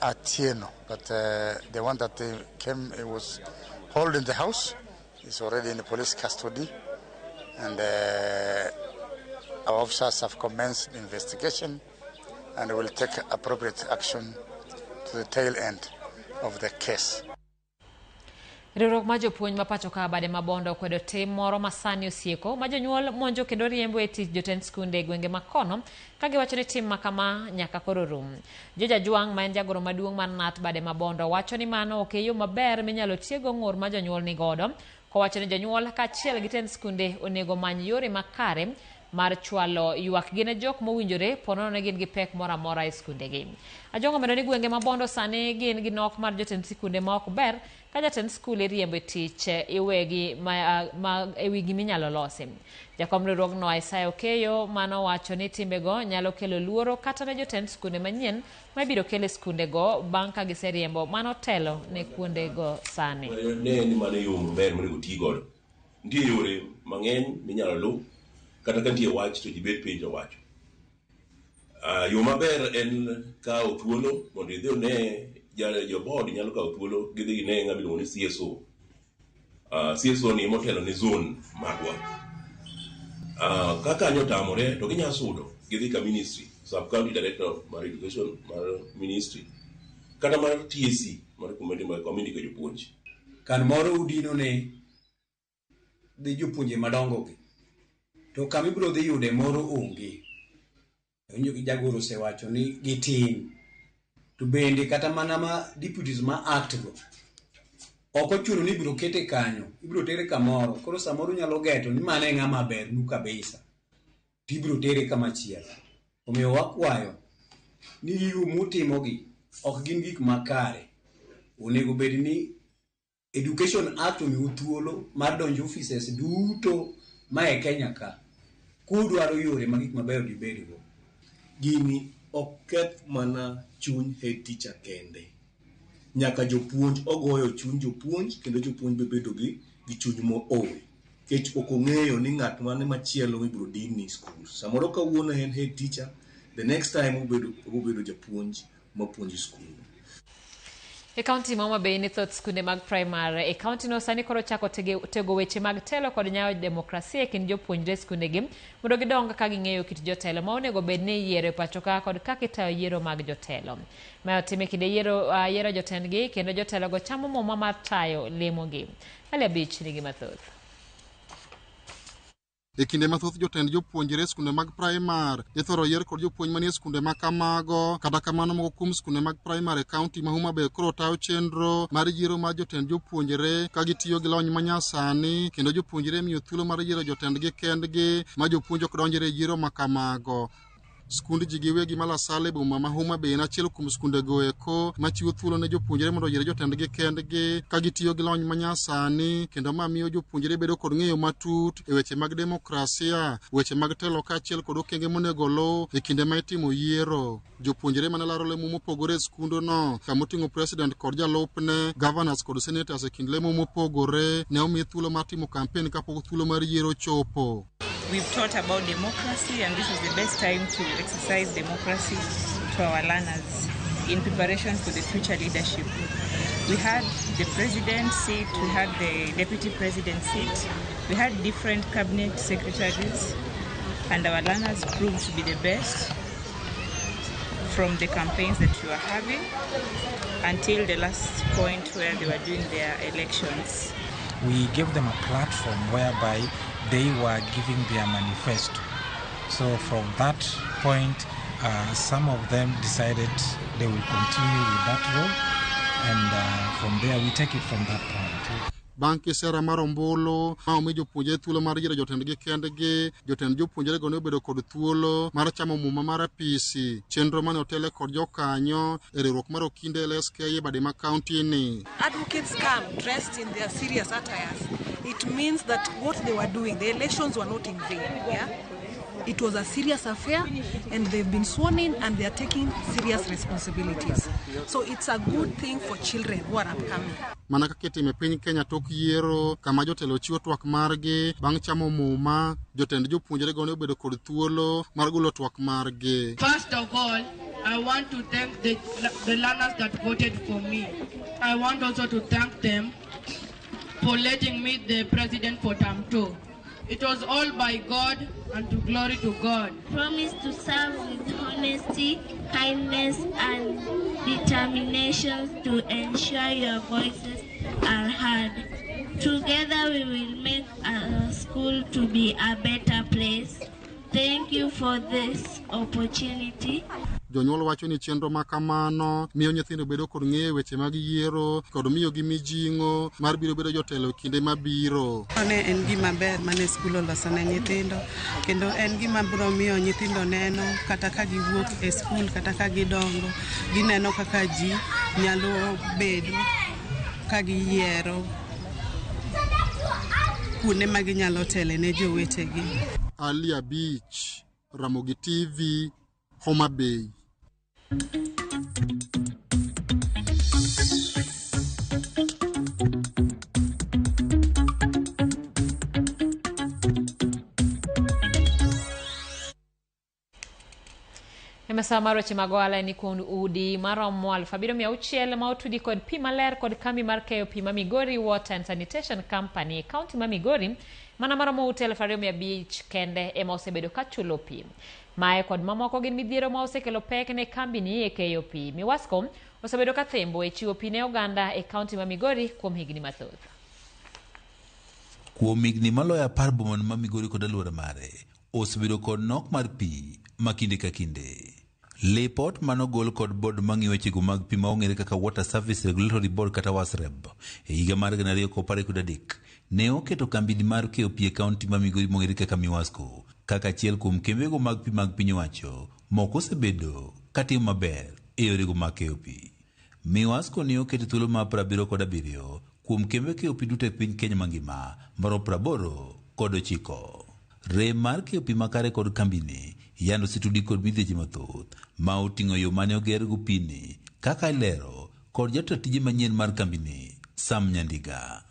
Atieno. But the one that came, it was held in the house. Is already in the police custody, and our officers have commenced the investigation and will take appropriate action to the tail end of the case. Riwruok ma jopuonj ma pacho ka bade mabondo kwedo tim moro masani osieko ma jonyuol monjo kendo riembo e tich jotend skunde gwenge makono ka giwacho ni tim makama nyaka koro rum. Joja Juang ma en jagoro maduong' mar NAT bade mabondo wacho ni mano ok yo maber minyalo tiego ng'ur ma jonyuol ni godo, kowacho ni jonyuol kaachiel gi tend skunde onego many yore makare mar chwalo ywak gine jok mowinjore ponono ne gin gi pek moro amora e skundegi. Ajongo medo ni gwenge mabondo sani gin gi nok mar jotend skunde ma ok ber ka jatend skul riembo e tich iwegi ewi giminyalo losi. Jakom riwruogno Isaiah Okeyo mano wacho ni timbego nyalo kelo luoro kata ne jotend skunde manyien ma ibiro kele skundego bang' ka giseriembo mano telo ne kuondego sani. Ne ni mano yo maber monego ti godo. Nitie yore mang'eny minyalo luw kata ka nitie wach to ji bet piny to wacho. Yo maber en kawo thuolo mondo idhi one jobod nyalo kawo thuolo gidhi gine ng'ama iluongo ni CSO. CSO ni motelo ni zone magwa. Kaka kanyo tamore to ginyalo sudo gidhi ka ministry, sub county director mar education mar ministry kata mar TSC mar community ka jopuonj. Kan moro udino ne dhi jopuonje madongo gi to kama ibiro dhi yude moro onge. Onyo gi jagoro osewacho ni gitin. To bende kata mana ma deputies ma act go ok ochuno ni ibiro kete kanyo, ibiro tere kamoro. Koro samoro nyalo geto ni mane ng'ama ber nu kabisa to ibiro tere kama chielo. Omiyo wakwayo ni gigo mutimogi ok gin gik makare. Onego bed ni Education Act omiyo thuolo mar donjo offices duto ma e Kenya ka kudwaro yore ma gik mabeyo dibedgo. Gini ok keth mana chuny head teacher kende. Nyaka jopuonj ogoyo chuny jopuonj kendo jopuonj bebedo gi chuny mool. kech ok ong'eyo ni ng'at mane machielo mibiro dini school. Samoro kawuono en head teacher, the next time obedo japuonj mapuonji school. E kaunti ma Homa Bay ni thoth skunde mag primary e kaunti no sani koro chako tego weche mag telo kod nyayo demokrasia e kind jopuonjre skunde gi mondo gidong ka ging'eyo kit jotelo ma onego bed ni yiero e pacho ka kod kaka itayo yiero mag jotelo. Ma otime kinde yiero jotendgi kendo jotelo go chamo muma mar tayo lemo gi. Ali Abich nigi mathoth. E kinde mathoth jotend jopuonjre skunde mag primary ithoro yier kod jopuonj manie skunde ma kamago. Kata kamano moko kuom skunde mag primary kaunti ma Homa Bay koro tayo chenro mar yiero mar jotend jopuonjre ka gitiyo gi lony manyasani kendo jopuonjre miyo thuolo mar yiero jotendgi kendgi ma jopuonj ok donjre e yiero ma kamago. Skunde ji giwegi malasale boma ma Homa Bay en achiel kuom skunde go eko machiwo thuolo ne jopuonjre mondo yier jotendgi kendgi ka gitiyo gi lony manyasani kendo ma miyo jopuonjre bedo kod ng'eyo matut e weche mag demokrasia, weche mag telo kaachiel kod okenge monego luw e kinde ma itimo yiero. Jopuonjre mane laro lemo mopogore e skundono kama oting'o president kod jalupne, governors kod senators e kind lemo mopogore ne omi thuolo mar timo kampen kapok thuolo mar yiero chopo. We've taught about democracy, and this is the best time to exercise democracy to our learners in preparation for the future leadership. We had the president seat, we had the deputy president seat, we had different cabinet secretaries, and our learners proved to be the best from the campaigns that we were having until the last point where they were doing their elections. We gave them a platform whereby they were giving their manifesto. So from that point, some of them decided they will continue with that role, and from there we take it from that point. Banki sera mar ombulu ma omi jopuonjre thuolo mar yiero jotendgi kendgi, jotend jopuonjre go ne obedo kod thuolo mar chamo muma mar apisi. Chenro mane otele kod jokanyo e riwruok mar okinde LSK e bade ma kaunti ni. Advocates come dressed in their serious attires. It means that what they were doing, the elections were not in vain. Yeah? It was a serious affair, and they've been sworn in, and they are taking serious responsibilities. So it's a good thing for children who are upcoming. Mana kaka itimo e piny Kenya tok yiero kama jotelo chiwo twak margi bang' chamo muma, jotend jopuonjre go ne obedo kod thuolo mar golo twak margi. First of all, I want to thank the learners that voted for me. I want also to thank them for letting me the president for term 2. It was all by God, and to glory to God. Promise to serve with honesty, kindness, and determination to ensure your voices are heard. Together we will make our school to be a better place. Thank you for this opportunity. Jonyuol wacho ni chenro ma kamano miyo nyithindo bedo kod ng'eyo weche mag yiero kod miyo gi mijing'o mar biro bedo jotelo kinde mabiro. Ne en gima ber mane skul oloso ne nyithindo, kendo en gima biro miyo nyithindo neno kata ka giwuok e skul kata ka gidongo, gineno kaka ji nyalo bedo ka giyiero kuonde ma ginyalo tele ne jowetegi. Ali Abich, Ramogi TV, Homa Bay. Emesa maro weche mag ohala ni kuom udi maromo 7,600 ma otudi kod pi maler kod kambi mar keyo pi ma Migori Water and Sanitation Company e kaunti ma Migori mana maromo ute 2,500 kende ema osebedo ka chulo pi. Mae kod mamoko gin midhiero ma osekelo pek ne kambi ni e keyo pi. Miwasko osebedo ka thembo e chiwo pi ne oganda e kaunti ma Migori kuom higni mathoth. Kuom higni maloyo 10 bomano ma Migori kod alwora mare osebedo kod nok mar pi ma kinde ka kinde. Lipot manogol kod board mang'iyo wechego mag pi ma ong'ere kaka Water Service Regulatory Board kata WASREB e higa mar 2013 ne oketo kambini mar keyo pi e kaunti ma Migori mong'ere kaka Miwasko kaka achiel kuom kembego mag pi mag piny owacho moko osebedo katimo maber e yorego mag keyo pi. Miwasko ne oketo thuolo mar 77 kuom kembe keyo pi duto e piny Kenya mangima maromo 89. Rem mar keyo pi makare kod kambini yando situdi kod midhieche mathoth ma oting'o yo mane ogergo pini kaka ilero kod jatend tije manyien mar kambini Sam Nyandiga.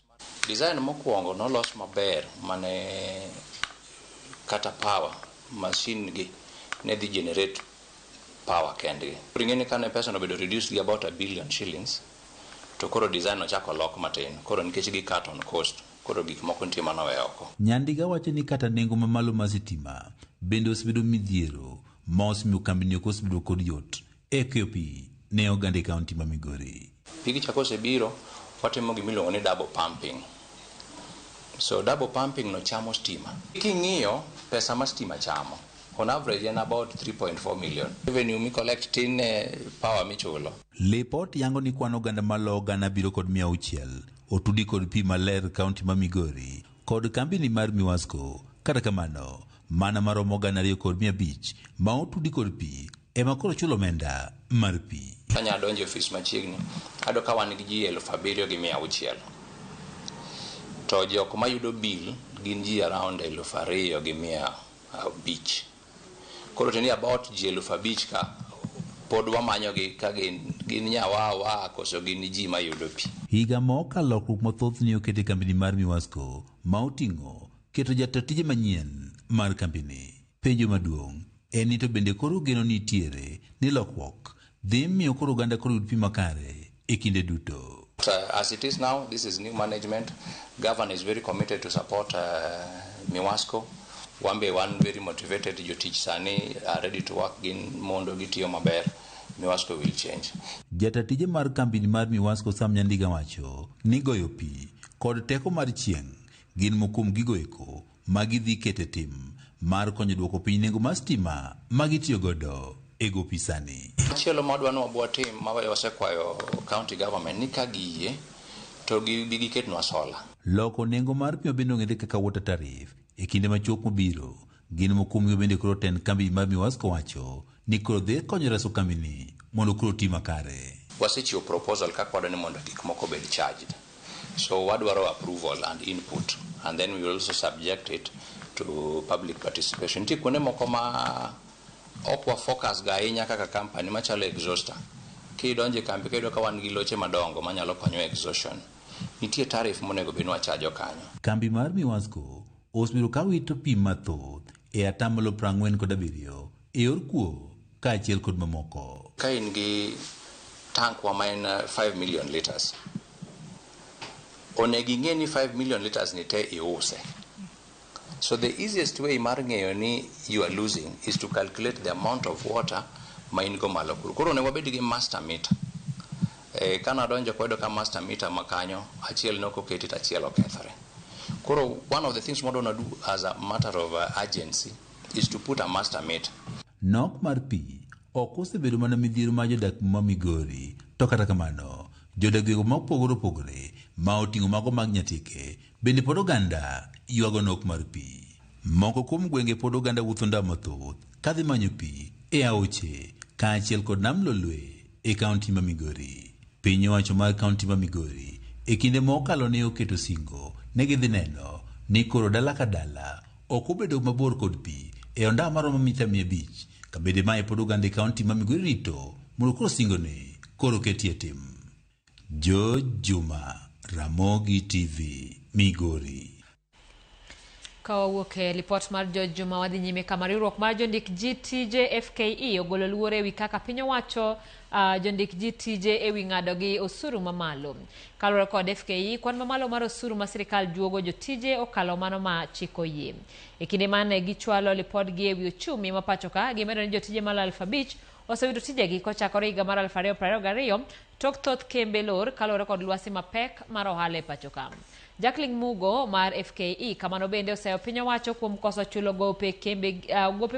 Design mokwongo nolos maber mane kata power machine gi ne dhi generate power kendgi. Ringeni kane pesa no bedo reduced gi about 1 billion shillings, to koro design ochako lok matin. Koro nikech gi cut on cost, koro gik moko nitie manowe oko. Nyandiga wacho ni kata nengo mamalo mar sitima bende osebedo midhiero ma osemiyo kambini ok osebedo kod yot e keyo pi ne oganda kaunti ma Migori. Pigi chako osebiro, watimo gimiluongo ni double pumping. So double pumping no chamo stima. King'iyo pesa ma stima chamo, on average en about 3.4 million. Revenue mi collect tin power michulo. Lipot yango ni kwan oganda malo gana biro kod 600 otudi kod pi maler kaunti ma Migori kod kambini mar Miwasco. Kata kamano, mana maromo gana 2 kod 500 ma otudi kod pi ema koro chulo omenda mar pi. Kanya donjo ofis machiegni, ado ka wan gi ji 7,600. To jok ma yudo bill gin ji around 2,500. Koro teni about ji 5,000 ka pod wamanyogi ka gin nyawawa koso gin ji ma yudo pi. Higa moka lokruok mathoth ni okete kambini mar Miwasco ma oting'o keto jatatije manyien mar kambini. Penjo maduong' en ni to bende koro geno nitiere ni lokruok dhi miyo koro oganda koro yud pi makare e kinde duto. As it is now, this is new management. Governor is very committed to support Miwasco. One very motivated jotich sani are ready to work gin mondo gitiyo maber. Miwasco will change. Jatatije mar kambini mar Miwasco Sam Nyandiga wacho ni goyo pi kod teko mar chieng' gin mokum gigoeko magidhi kete tim mar konyo duoko piny nengo mar stima magitiyo godo e gopi sani. Chielo madwano wabwa tim wasekwayo county government ni kagiyie to giketnwa sola. Loko nengo mar pi bende ong'ere kaka water tariff e kinde machuok mobiro gin mokum bende koro ten kambi mar Miwasco wacho ni koro dhi konyo reso kambini mondo koro ti makare. Wasechiwo proposal kaka wadwani mondo gik moko bed charged. So wadwaro approval and input, and then we will also subject it to public participation. Ti kuonde moko ma okwa focus ga ahinya kaka company machalo exhauster. Kidonje kambi kayudo ka wan gi loche madongo manyalo konyo exhaustion, nitie tariff monego bed wachajo kanyo. Kambi mar Miwasco osebiro ka wito pi mathoth e atamalo 47 e yor kuo kaachiel kod mamoko. Ka in gi tank wa main 5 million liters, onegi ng'e ni 5 million liters ni te iuse. So the easiest way mar ng'eyo ni you are losing is to calculate the amount of water ma in go malo kuro. Koro ne wabed gi master meter. Kana donjo kodo ka master meter makanyo, achiel noko keti achiel okethore. Koro one of the things we want to do as a matter of urgency is to put a master meter. Nok mar pi ok osebedo mana midhiero ma jodak ma Migori, to kata kamano jodagego ma opogore ma oting'o mago mag nyatike bende pod oganda ywago nok mar pi. Moko kuom gwenge pod oganda wuotho ndalo mathoth kadhi manyo pi e aoche kaachiel kod nam Lolwe e kaunti ma Migori. Piny owacho mar kaunti ma Migori e kinde mokalo ne oketo singo ne gidhi neno ni koro dala ka dala ok obedo mabor kod pi e onda maromo mita 500 ka bende mae pod oganda e kaunti ma Migori rito mondo koro singo ne koro ketie tim. Juma, Ramogi TV, Migori. Kawawuok e lipot mar Juma wadhi nyime kama riwruok mar jondik GTJ FKE ogolo luoro ewi kaka piny owacho jondik GTJ ewi ng'ado gi osuru mamalo. Kaluwore kod FKE, kwan mamalo mar osuru ma sirikal juogo jotije okalo mano ma chiko yie. E kinde mane gichwalo lipodgi ewi uchumi ma pacho ka, gimedo ni jotije malo 5,000 osewito tijegi kochakore higa mar 2022 tok thoth kembe lor kaluwore kod lwasi mapek mar ohala e pacho ka. Jacqueline Mugo mar FKE kamano bende oseyo piny owacho kuom koso chulo gope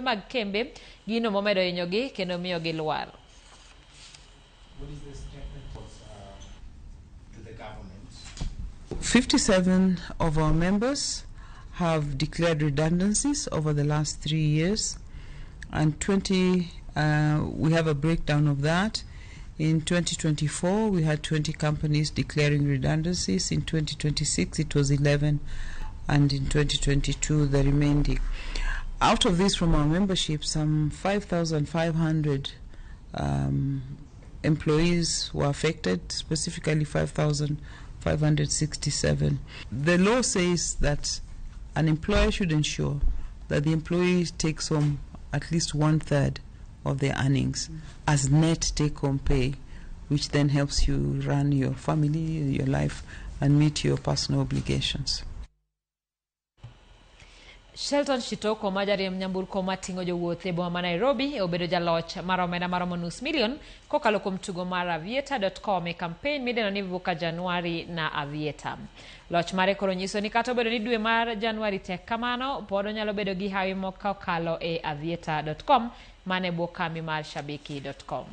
mag kembe gino momedo hinyogi kendo miyogi lwar. What is the statement to the government? 57 of our members have declared redundancies over the last 3 years, and 20 we have a breakdown of that. In 2024, we had 20 companies declaring redundancies. In 2026, it was 11, and in 2022, the remaining. Out of this, from our membership, some 5,500 employees were affected, specifically 5,000 567. The law says that an employer should ensure that the employee takes home at least 1/3 of their earnings as net take-home pay, which then helps you run your family, your life, and meet your personal obligations. Shelton Shitoko majari mnyamburko matingo jowuoth e boma ma Nairobi obedo jaloch mar omenda maromo nus milion kokalo kuom tugo mar aviator.com e campaign mideno ni Vuka Januari na Aviator. Loch mare koro nyiso ni kata obedo ni dwe mar Januari tek kamano, pod onyalo bedo gi hawi mokalo e aviator.com mane bwo kambi mar shabiki.com.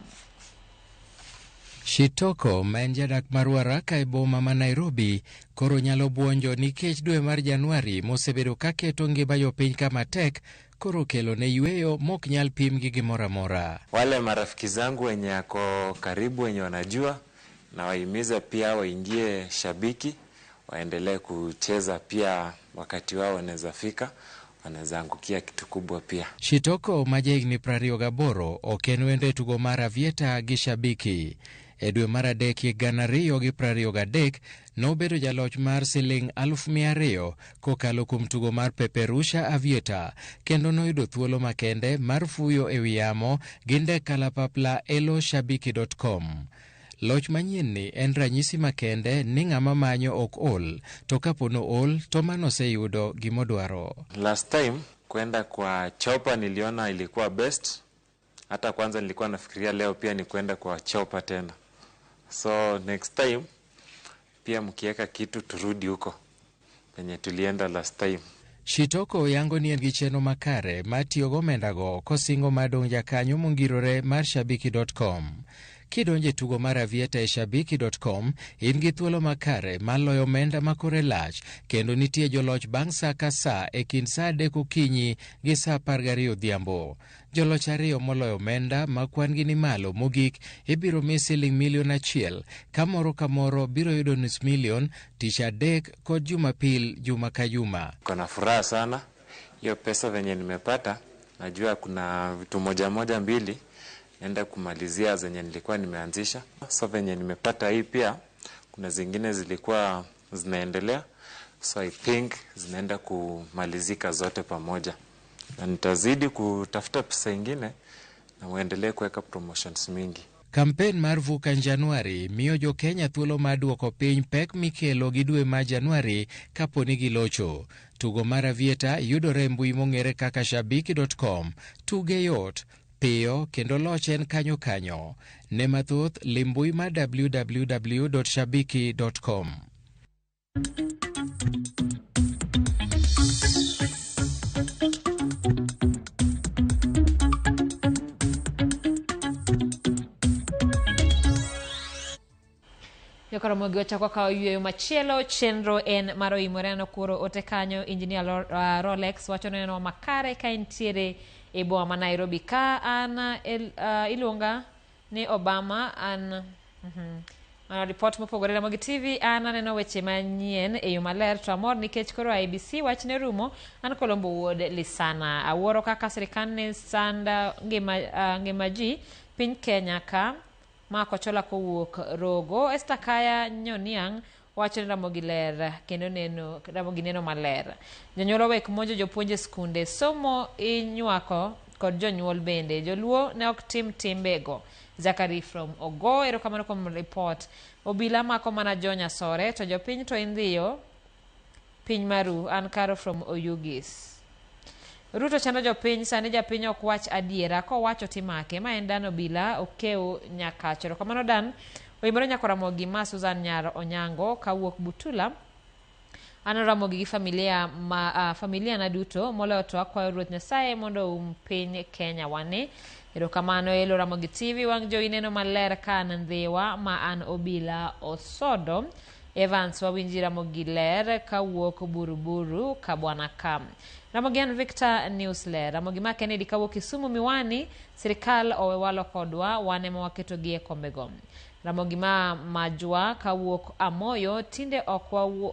Shitoko ma en jadak mar Waraka e boma ma Nairobi koro nyalo buonjo nikech dwe mar Januari mosebedo kaketo ngima jopiny kama tek koro kelo ne yweyo mok nyal pim gi gimoro amora. Wale marafiki zangu wenye ako karibu wenye wanajua na wahimiza pia waingie Shabiki, waendelee kucheza pia wakati wao wanaweza fika, wanaweza angukia kitu kubwa pia. Shitoko ma jahigni 28 ok en wendo e tugo mar Aviator gi Shabiki. E dwe mar adek 2023 nobedo jaloch mar siling 200,000 kokalo kuom tugo mar Peperusha Aviator, kendo noyudo thuolo makende mar fuyo e wi yamo gi ndek kalapapla elo shabiki.com. Loch manyien ni en ranyisi makende ni ng'ama manyo ok ol, to kapono ol to mano seyudo gimodwaro. Last time kwenda kwa Chopper niliona ilikuwa best. Hata kwanza nilikuwa nafikiria leo pia ni kwenda kwa Chopper tena. So next time pia mkieka kitu turudi huko penye tulienda last time. Shitoko yango ni en gi cheno makare matiyo gomendago kosingo madonja kanyo mongirore mar shabiki.com. Kidonje tugo mar Aviator e shabiki.com in gi thuolo makare maloyo omenda makore lach, kendo nitie joloch bang' sa ka sa e kind sa 3 okinyi gi sa 12 odhiambo. Joloch ariyo moloyo omenda ma kwan gi ni malo mogik ibiro mi siling milion 1, ka moro biro yudo nus milion tich adek kod Jumapil juma ka juma. Kuna furaha sana hiyo pesa venye nimepata. Najua kuna vitu moja mbili naenda kumalizia zenye nilikuwa nimeanzisha. So venye nimepata hii pia kuna zingine zilikuwa zinaendelea, so I think zinaenda kumalizika zote pamoja, na nitazidi kutafuta pesa ingine na muendelee kuweka promotions mingi. Kampen mar Vuka Januari miyo jo Kenya thuolo mar duoko piny pek mikelo gi dwe mar Januari kaponi gilocho. Tugo mar Aviator yudore e mbui mong'ere kaka shabiki.com. Tuge yot, piyo kendo loch en kanyo. Ne mathoth limbui mar www.shabiki.com. Ramogi wachako kawo yweyo machielo chenro en maro imoreno kuro otekanyo engineer Rolex wacho neno makare ka entiere e boma ma Nairobi ka an ilunga ni Obama an report mopogore Ramogi TV an aneno weche manyien e yo maler to amor nikech koro IBC wachne rumo an Kolombo Wuod Lisana awuoro kaka sirikal ne sanda ngima ji piny Kenya ka Mako chola kowuok Rogo. Estakaya Nyoniang wacho ni Ramogi ler kendo Ramogi neno maler. Jonyuol wek monjo jopuonje skunde somo inywako kod jonyuol bende. Joluo ne ok tim timbego. Zakari from Ogo erokamano kuom report. Obila mako mana Jonya Sore to jopiny to indhiyo piny maru. An Karo from Oyugis. Ruto chando jopiny sani japiny ok wach adiera kowacho timake ma en Dan obila okeu nyakacho. Kamano Dan oimore nyako Ramogi ma Susan Nyar Onyango kawuok Butula. Ano Ramogi gi familia na duto moloyo to akwayo Ruoth Nyasaye mondo piny Kenya wane. Erokamano elo Ramogi TV wang jowi neno maler ka an ndhiwa ma an obila osodo. Evans wawinji Ramogi ler kawuok Buruburu kabwana kam. Ramogi an Victor Newsler. Ramogi ma Kennedy kawuok Kisumu miwani sirikal owewalo kodwa wane mawaketo gie kombego. Ramogi ma Majwa kawuok Amoyo tinde ok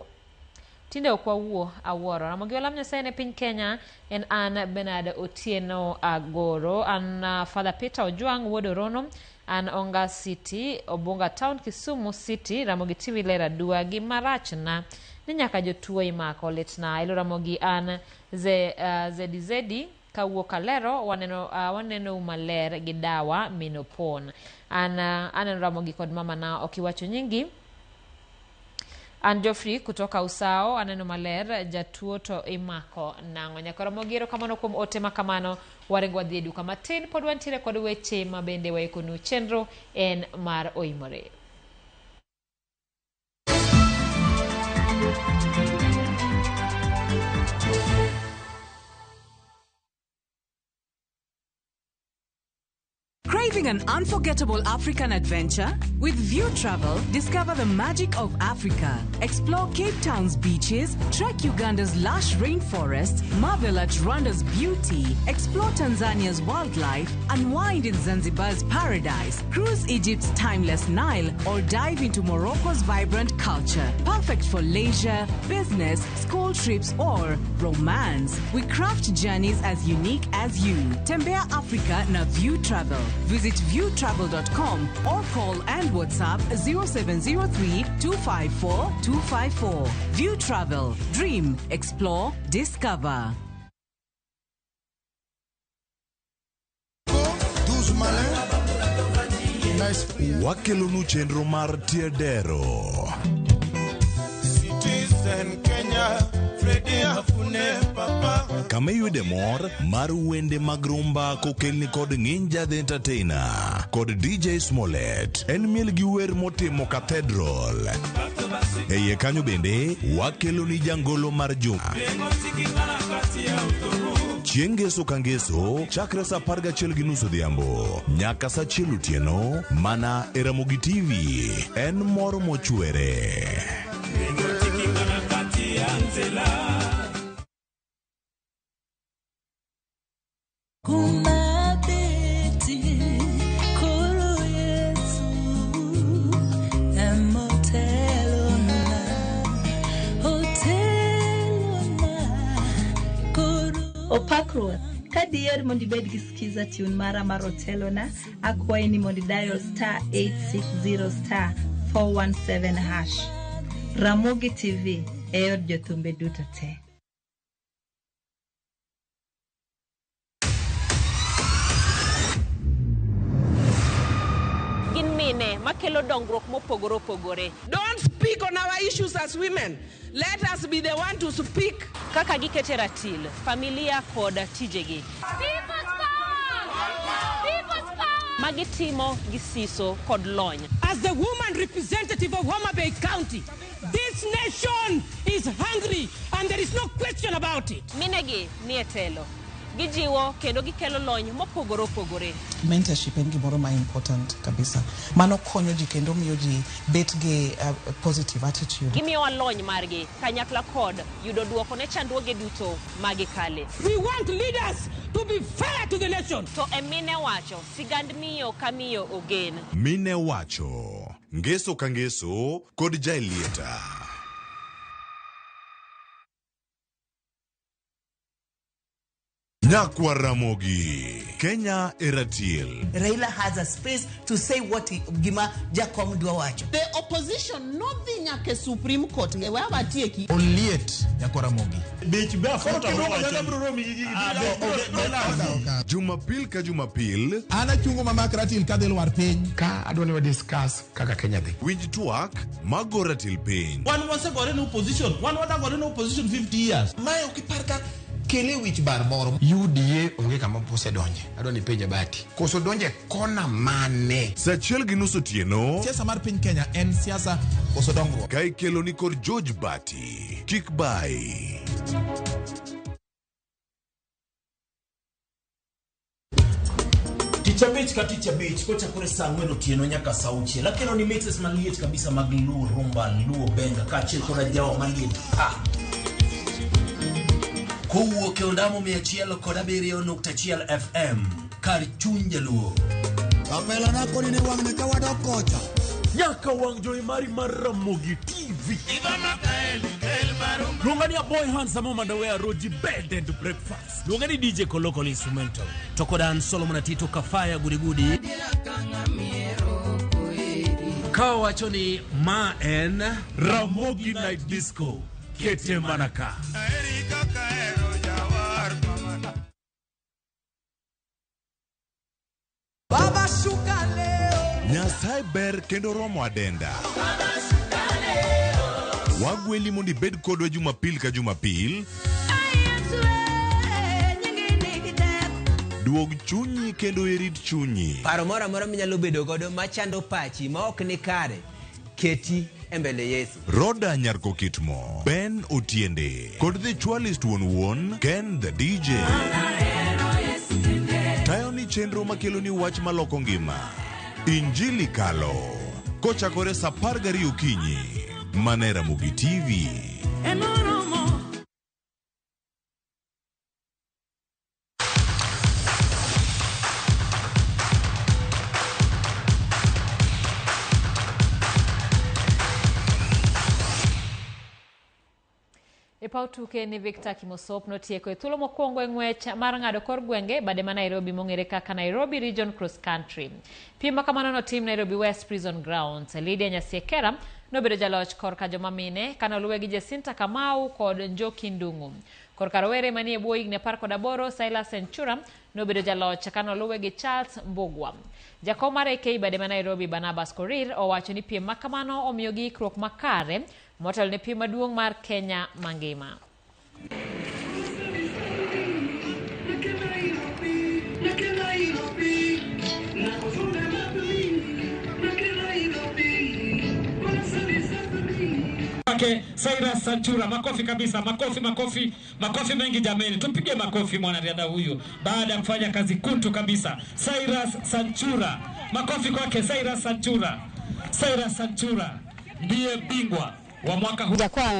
tinde okwawuo awuoro. Ramogi olam Nyasaye ne piny Kenya en an Bernard Otieno Agoro, an Father Peter Ojwang Wuod Orono, an Onga City, Obunga Town, Kisumu City. Ramogi TV lera dua gi marachna ni nyaka jotuo imako litna. Ilo Ramogi an zedi kawuok Kalero, waneno umaler gi dawa minopon. An Ramogi kod mama na okiwacho nyingi. An Joffrey kutoka Usao, aneno maler jatuo to imako nango. Nyaka Ramogi erokamano kuom ote makamano. Warengo wadhi e duka matin pod wantiere kod weche mabende waikonu chenro en mar Oimore. Craving an unforgettable African adventure? With View Travel, discover the magic of Africa. Explore Cape Town's beaches, trek Uganda's lush rainforests, marvel at Rwanda's beauty, explore Tanzania's wildlife, unwind in Zanzibar's paradise, cruise Egypt's timeless Nile, or dive into Morocco's vibrant culture. Perfect for leisure, business, school trips, or romance. We craft journeys as unique as you. Tembea Africa na View Travel. Visit viewtravel.com or call and WhatsApp 0703-254-254. View Travel. Dream, explore, discover. Wakelonu chenro mar tiedero. Citizen Kenya, Freddy Afune Papa. Kama yude mor mar wende mag rumba kokelni kod Ninja the Entertainer kod DJ Smollett en miel gi wer motimo Cathedral. Eye kanyo bende wakeloni jangolo mar juma. Chieng' Ngeso ka Ngeso chakre sa 11:30 odhiambo nyaka sa 1 otieno mana e Ramogi TV en mor mochwere. Opakruoth kadier mondi bed gi skiza tune mara mar Otelona akwayi ni mondi dial *860*417#. Ramogi TV eod jothumbe duto te. Mine makelo dongruok mopogore opogore. Don't speak on our issues as women. Let us be the one to speak. Kaka gikete ratil, familia kod tijegi. People's power! People's power! Magitimo gisiso kod lony. As the woman representative of Homa Bay County, this nation is hungry and there is no question about it. Minegi nietelo. Gijiwo kendo gikelo lony mopogore opogore. Mentorship en gimoro ma important kabisa. Mano konyo ji kendo miyo ji bet gi positive attitude. Gimiyo lony margi kanyakla kod yudo duoko ne chandruoge duto magikale. We want leaders to be fair to the nation. To emine wacho sigand miyo kamiyo ogen. Mine wacho Ngeso ka Ngeso kod Jailieta. Nyakwa Ramogi, Kenya Eratil. Raila has a space to say what Gima Jakom Dwawacho. The opposition nothing nyake Supreme Court ngewe abatieki. Oliet Nyakwa Ramogi. Bitch be afota Jumapil ka Jumapil. Ana chungo mama Ratil kadel war piny. Ka adwani wa discuss kaka Kenya dhi. Winj twak mago Ratil piny. One was gore no opposition. One was gore no opposition 50 years. Mayo kiparka kele wich bar moro UDA onge kama pose donje adoni penja bati koso donje kona mane Sachiel gi nus otieno siasa mar piny Kenya en siasa koso dongruok kai kelo ni kod George Bati kik bai Ticha beach kocha kore saa ng'wen otieno nyaka saa 6 lakini ni mixes maliet kabisa mag luo rumba luo benga kachiel kora jawa maliet Kowuok e ondamo 107.1 FM kar chuny jaluo. Kapela na koni ni wang ne kawado kocha. Nyaka wang joy mari mar Ramogi TV. Iba makaeli kelma Luongani a boy handsome underwear roji bed and breakfast. Luongani DJ ko local instrumental. Tokodan Solomon Atito Kafaya gudi. Kawa wachoni Manyien Ramogi Night Disco Kete Manaka. Baba shuka leo Nyasaye ber kendo romo adenda Wagweli mondi bed kodwa Jumapil ka Jumapil Duog chunyi kendo erit chunyi Paro mora minyalo bedo godo machando pachi ma ok ni kare keti embele Yesu Roda Nyarko Kitmo Ben Otiende kod the Chualist Won Ken the DJ Tayo ni chenro makelo ni wach maloko ngima Injili kalo Kochakore sa 12 okinyi Manera Mugi TV Ipau tuke ni Victor Kimosop notieko e thuolo mokwongo e ng'wech mar ng'ado kor gwenge bade ma Nairobi mong'ere kaka Nairobi Region Cross Country. Piem makamano no tim Nairobi West Prison Grounds. Lydia Nyasiekera nobedo jaloch korka joma mine kana oluwe gi Jacinta Kamau kod Njoki Ndung'u. Korka rowere manie bwo higni 18 Silas Senchura nobedo jaloch kana oluwe gi Charles Mbugwa. Jakom mar AK bade ma Nairobi Barnabas Korir owacho ni piem makamano omiyo gi ikruok makare motel ne piem maduong' mar Kenya mangima. Cyrus Sanchura, makofi kabisa, makofi mengi jameni. Tupige makofi mwanariadha huyu baada ya kufanya kazi kuntu kabisa. Cyrus Sanchura, makofi kwake Cyrus Sanchura. Cyrus Sanchura ndiye bingwa wa mwaka huu. Hajakuwa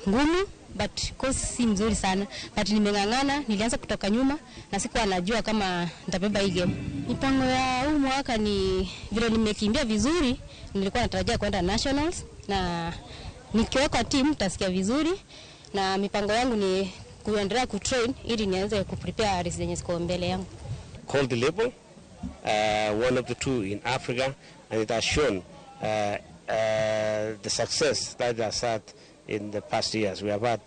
ngumu but course si mzuri sana, but nimeng'ang'ana, nilianza kutoka nyuma na sikuwa najua kama nitabeba hii game. Mipango ya huu mwaka ni vile nimekimbia vizuri, nilikuwa natarajia kwenda nationals na nikiweka team tasikia vizuri, na mipango yangu ni kuendelea kutrain ili nianze kuprepare race zenye ziko mbele yangu. Called the label, one of the two in Africa, and it has shown the success that it has had in the past years. We have had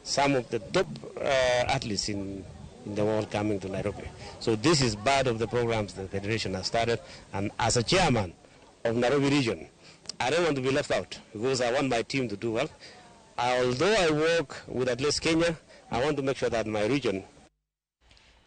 some of the top athletes in the world coming to Nairobi. So this is part of the programs the Federation has started, and as a chairman of Nairobi region, I don't want to be left out because I want my team to do well. Although I work with at least Kenya, I want to make sure that my region.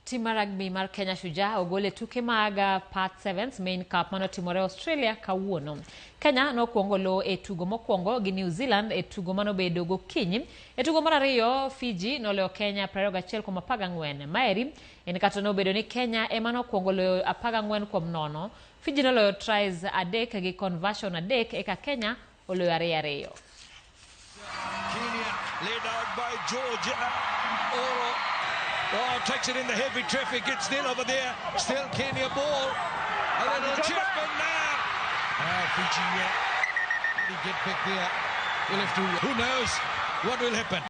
Team rugby mar Kenya Shujaa ogole tuke maga Part 7 main cup mano timore Australia kawuono. Kenya no kuongo lo e tugo mokwongo gi New Zealand e tugo mano bedo gokinyi. E tugo mar ariyo Fiji no leo Kenya 21-14. Maeri en kato no bedo ni Kenya e mano kuongo lo 14-0. Fiji no leo tries adek gi conversion adek eka Kenya olo ariyo. Kenya led out by Georgia. Oro takes it in the heavy traffic. It's still over there. Still Kenya ball. A little chip in now. Fiji, yeah. Did he get back there? We'll have to. Who knows what will happen?